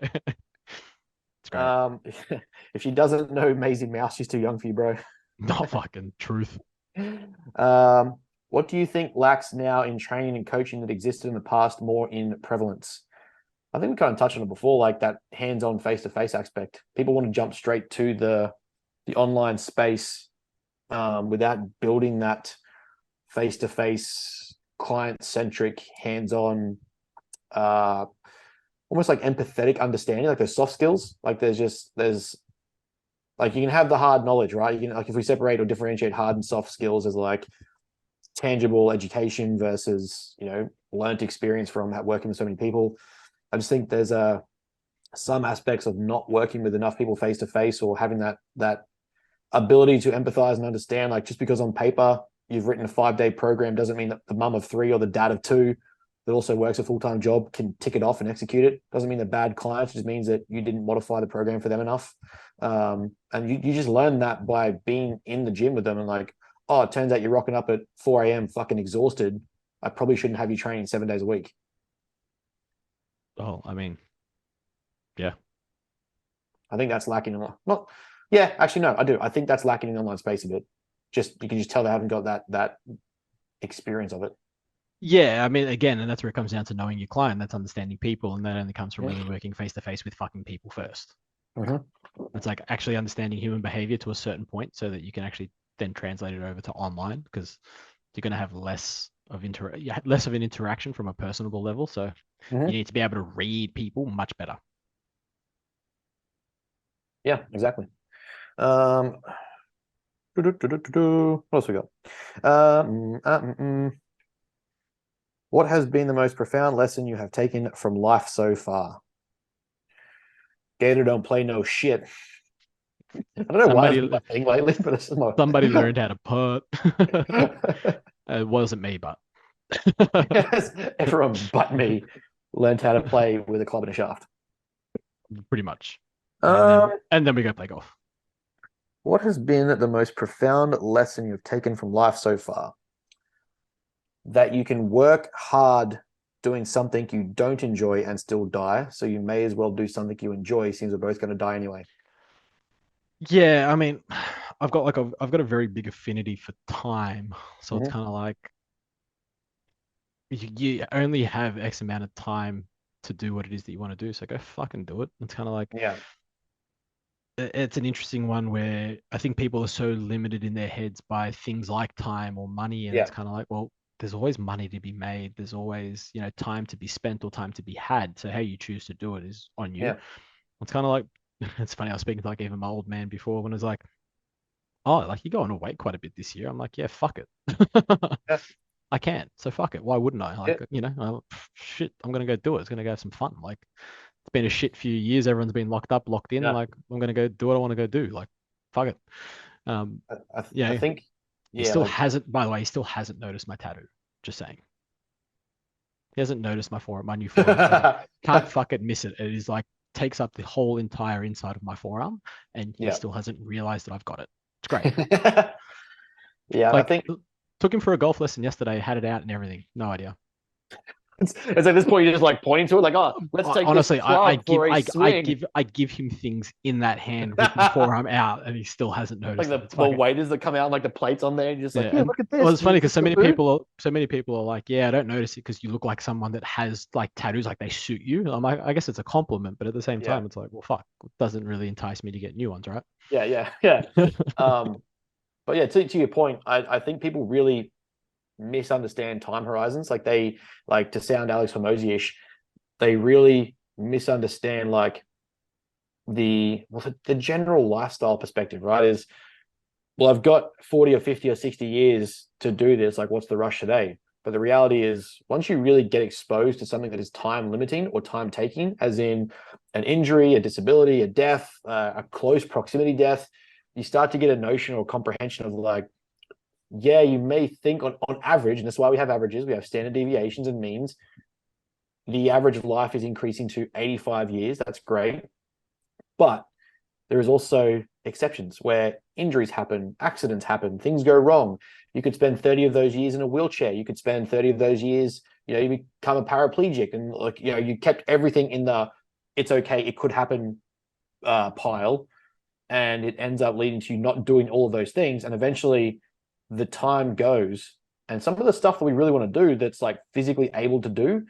It's great. If she doesn't know Maisie Mouse, she's too young for you, bro. Not fucking truth. What do you think lacks now in training and coaching that existed in the past more in prevalence? I think we kind of touched on it before, like that hands-on face-to-face aspect. People want to jump straight to the online space without building that face-to-face, client-centric, hands-on, almost like empathetic understanding, like those soft skills. Like there's like you can have the hard knowledge, right? You can, like, if we separate or differentiate hard and soft skills as like tangible education versus learned experience from working with so many people. I just think there's some aspects of not working with enough people face to face, or having that ability to empathize and understand. Like, just because on paper you've written a 5-day program doesn't mean that the mum of 3 or the dad of 2 that also works a full-time job can tick it off and execute it. Doesn't mean they're bad clients. It just means that you didn't modify the program for them enough. And you just learn that by being in the gym with them, and like, oh, it turns out you're rocking up at 4 a.m. fucking exhausted. I probably shouldn't have you training 7 days a week. Oh, I mean, yeah. I think that's lacking in not. Yeah, actually, no, I do. I think that's lacking in online space a bit. You can just tell they haven't got that experience of it. Yeah, I mean, again, and that's where it comes down to knowing your client. That's understanding people, and that only comes from really working face to face with fucking people first. It's like actually understanding human behavior to a certain point, so that you can actually then translate it over to online, because you're going to have less of an interaction from a personable level. So you need to be able to read people much better. Yeah, exactly. What else we got? What has been the most profound lesson you have taken from life so far? Gator don't play no shit. I don't know why it's my thing lately, but it's somebody learned how to putt. It wasn't me, but everyone but me learned how to play with a club and a shaft. Pretty much. And then we go play golf. What has been the most profound lesson you've taken from life so far? That you can work hard doing something you don't enjoy and still die. So you may as well do something you enjoy, since we're both going to die anyway. Yeah, I mean, I've got a very big affinity for time. So it's kind of like you only have X amount of time to do what it is that you want to do. So go fucking do it. It's kind of like, yeah, it's an interesting one where I think people are so limited in their heads by things like time or money. And it's kind of like, well, there's always money to be made. There's always, time to be spent or time to be had. So how you choose to do it is on you. Yeah. It's kind of like, it's funny. I was speaking to like even my old man before, when it was like, oh, like you're going to weight quite a bit this year. I'm like, yeah, fuck it. Yeah. I can. So fuck it. Why wouldn't I? Like, shit, I'm going to go do it. It's going to go have some fun. Like, it's been a shit few years. Everyone's been locked in. Yeah. Like, I'm going to go do what I want to go do. Like, fuck it. I think he still hasn't, by the way, he still hasn't noticed my tattoo. Just saying. He hasn't noticed my new forearm. Can't fucking miss it. It is like, takes up the whole entire inside of my forearm, and he still hasn't realized that I've got it. It's great. Yeah, like, I think took him for a golf lesson yesterday, had it out and everything. No idea. It's like at this point you're just like pointing to it, like, oh, let's take Honestly, this club for a I swing. give him things in that hand with my forearm out, and he still hasn't Like noticed it. the It's fucking, waiters that come out, like the plates on there, and you're just like, yeah. yeah, And look at this. well, it's funny because Is this the food? so many people are like, yeah, I don't notice it because you look like someone that has like tattoos, like they suit you. I'm like, I guess it's a compliment, but at the same Yeah. time, it's like, well, fuck, it doesn't really entice me to get new ones, right? Yeah. But yeah, to your point, I think people really misunderstand time horizons. Like they like to sound Alex Hormozy-ish, they really misunderstand like the general lifestyle perspective, right? Is, well, I've got 40 or 50 or 60 years to do this. Like, what's the rush today? But the reality is, once you really get exposed to something that is time limiting or time taking, as in an injury, a disability, a death, a close proximity death, you start to get a notion or comprehension of like, yeah, you may think on average, and that's why we have averages, we have standard deviations and means. The average of life is increasing to 85 years. That's great. But there is also exceptions where injuries happen, accidents happen, things go wrong. You could spend 30 of those years in a wheelchair. You could spend 30 of those years, you become a paraplegic, and like, you kept everything in the it's okay, it could happen pile, and it ends up leading to you not doing all of those things. And eventually the time goes, and some of the stuff that we really want to do that's like physically able to do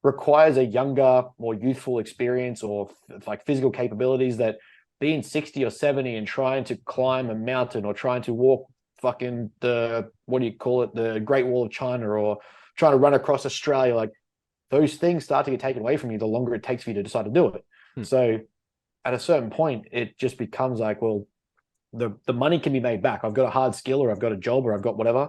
requires a younger, more youthful experience or like physical capabilities that being 60 or 70 and trying to climb a mountain or trying to walk fucking the, what do you call it, the Great Wall of China, or trying to run across Australia, like those things start to get taken away from you the longer it takes for you to decide to do it. So at a certain point, it just becomes like, well, the money can be made back. I've got a hard skill, or I've got a job, or I've got whatever.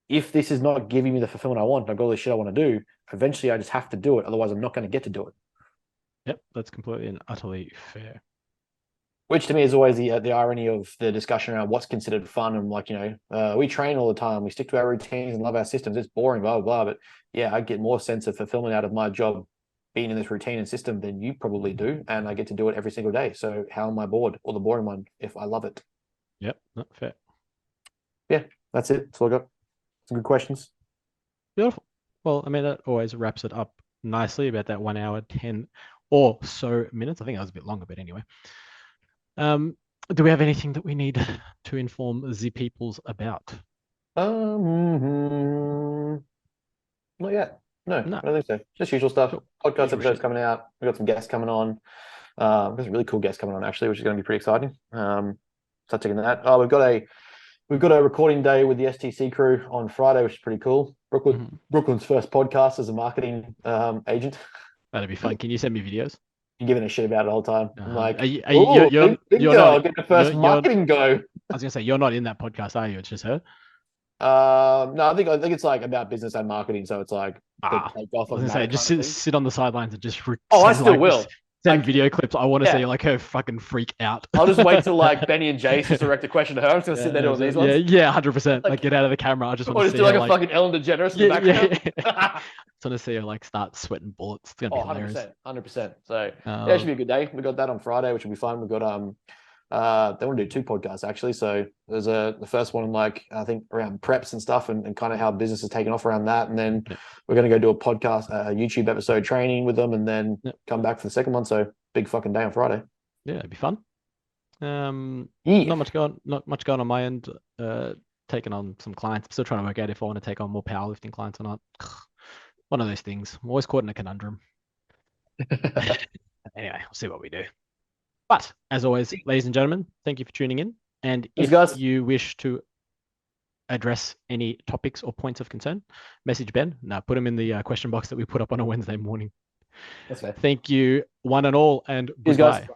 If this is not giving me the fulfillment I want, I've got all this shit I want to do, eventually I just have to do it. Otherwise, I'm not going to get to do it. Yep, that's completely and utterly fair. Which to me is always the irony of the discussion around what's considered fun. And like, we train all the time, we stick to our routines and love our systems. It's boring, blah, blah, blah. But yeah, I get more sense of fulfillment out of my job being in this routine and system than you probably do. And I get to do it every single day. So how am I bored, or the boring one, if I love it? Yep, not fair. Yeah, that's it. That's all I got. Some good questions. Beautiful. Well, I mean, that always wraps it up nicely, about that 1 hour, 10 or so minutes. I think that was a bit longer, but anyway. Do we have anything that we need to inform the peoples about? Not yet. No, I don't think so. Just usual stuff. Cool. Podcast Usual episodes shit. coming out. We've got some guests coming on. There's a really cool guest coming on actually, which is going to be pretty exciting. Start checking that. Oh, we've got a recording day with the STC crew on Friday, which is pretty cool. Brooklyn's first podcast as a marketing agent. That'd be fun. Can you send me videos? You're giving a shit about it the whole time. I'm like, you're not get the first marketing go. I was gonna say, you're not in that podcast, are you? It's just her. No, I think it's like about business and marketing, so it's like the takeoff I was of gonna say, that just kind of thing. sit on the sidelines and just. I still will. Send video clips. I want to see like her fucking freak out. I'll just wait till like Benny and Jace just direct a question to her. I'm just gonna sit there doing these ones. Yeah, 100%. Like get out of the camera. I just want to see. Or just do like a fucking Ellen DeGeneres in the background. I just want to see her like start sweating bullets. It's gonna be hilarious. 100%. So yeah, it should be a good day. We got that on Friday, which will be fun. We've got they want to do 2 podcasts actually. So there's the first one like I think around preps and stuff, and kind of how business is taken off around that, and then we're going to go do a podcast, a YouTube episode training with them, and then come back for the second one. So big fucking day on Friday. Yeah, it'd be fun. Not much going on my end. Taking on some clients. I'm still trying to work out if I want to take on more powerlifting clients or not. One of those things. I'm always caught in a conundrum. Anyway, we'll see what we do. But as always, ladies and gentlemen, thank you for tuning in. And if you wish to address any topics or points of concern, message Ben. No, put them in the question box that we put up on a Wednesday morning. That's fair. Thank you, one and all, and goodbye.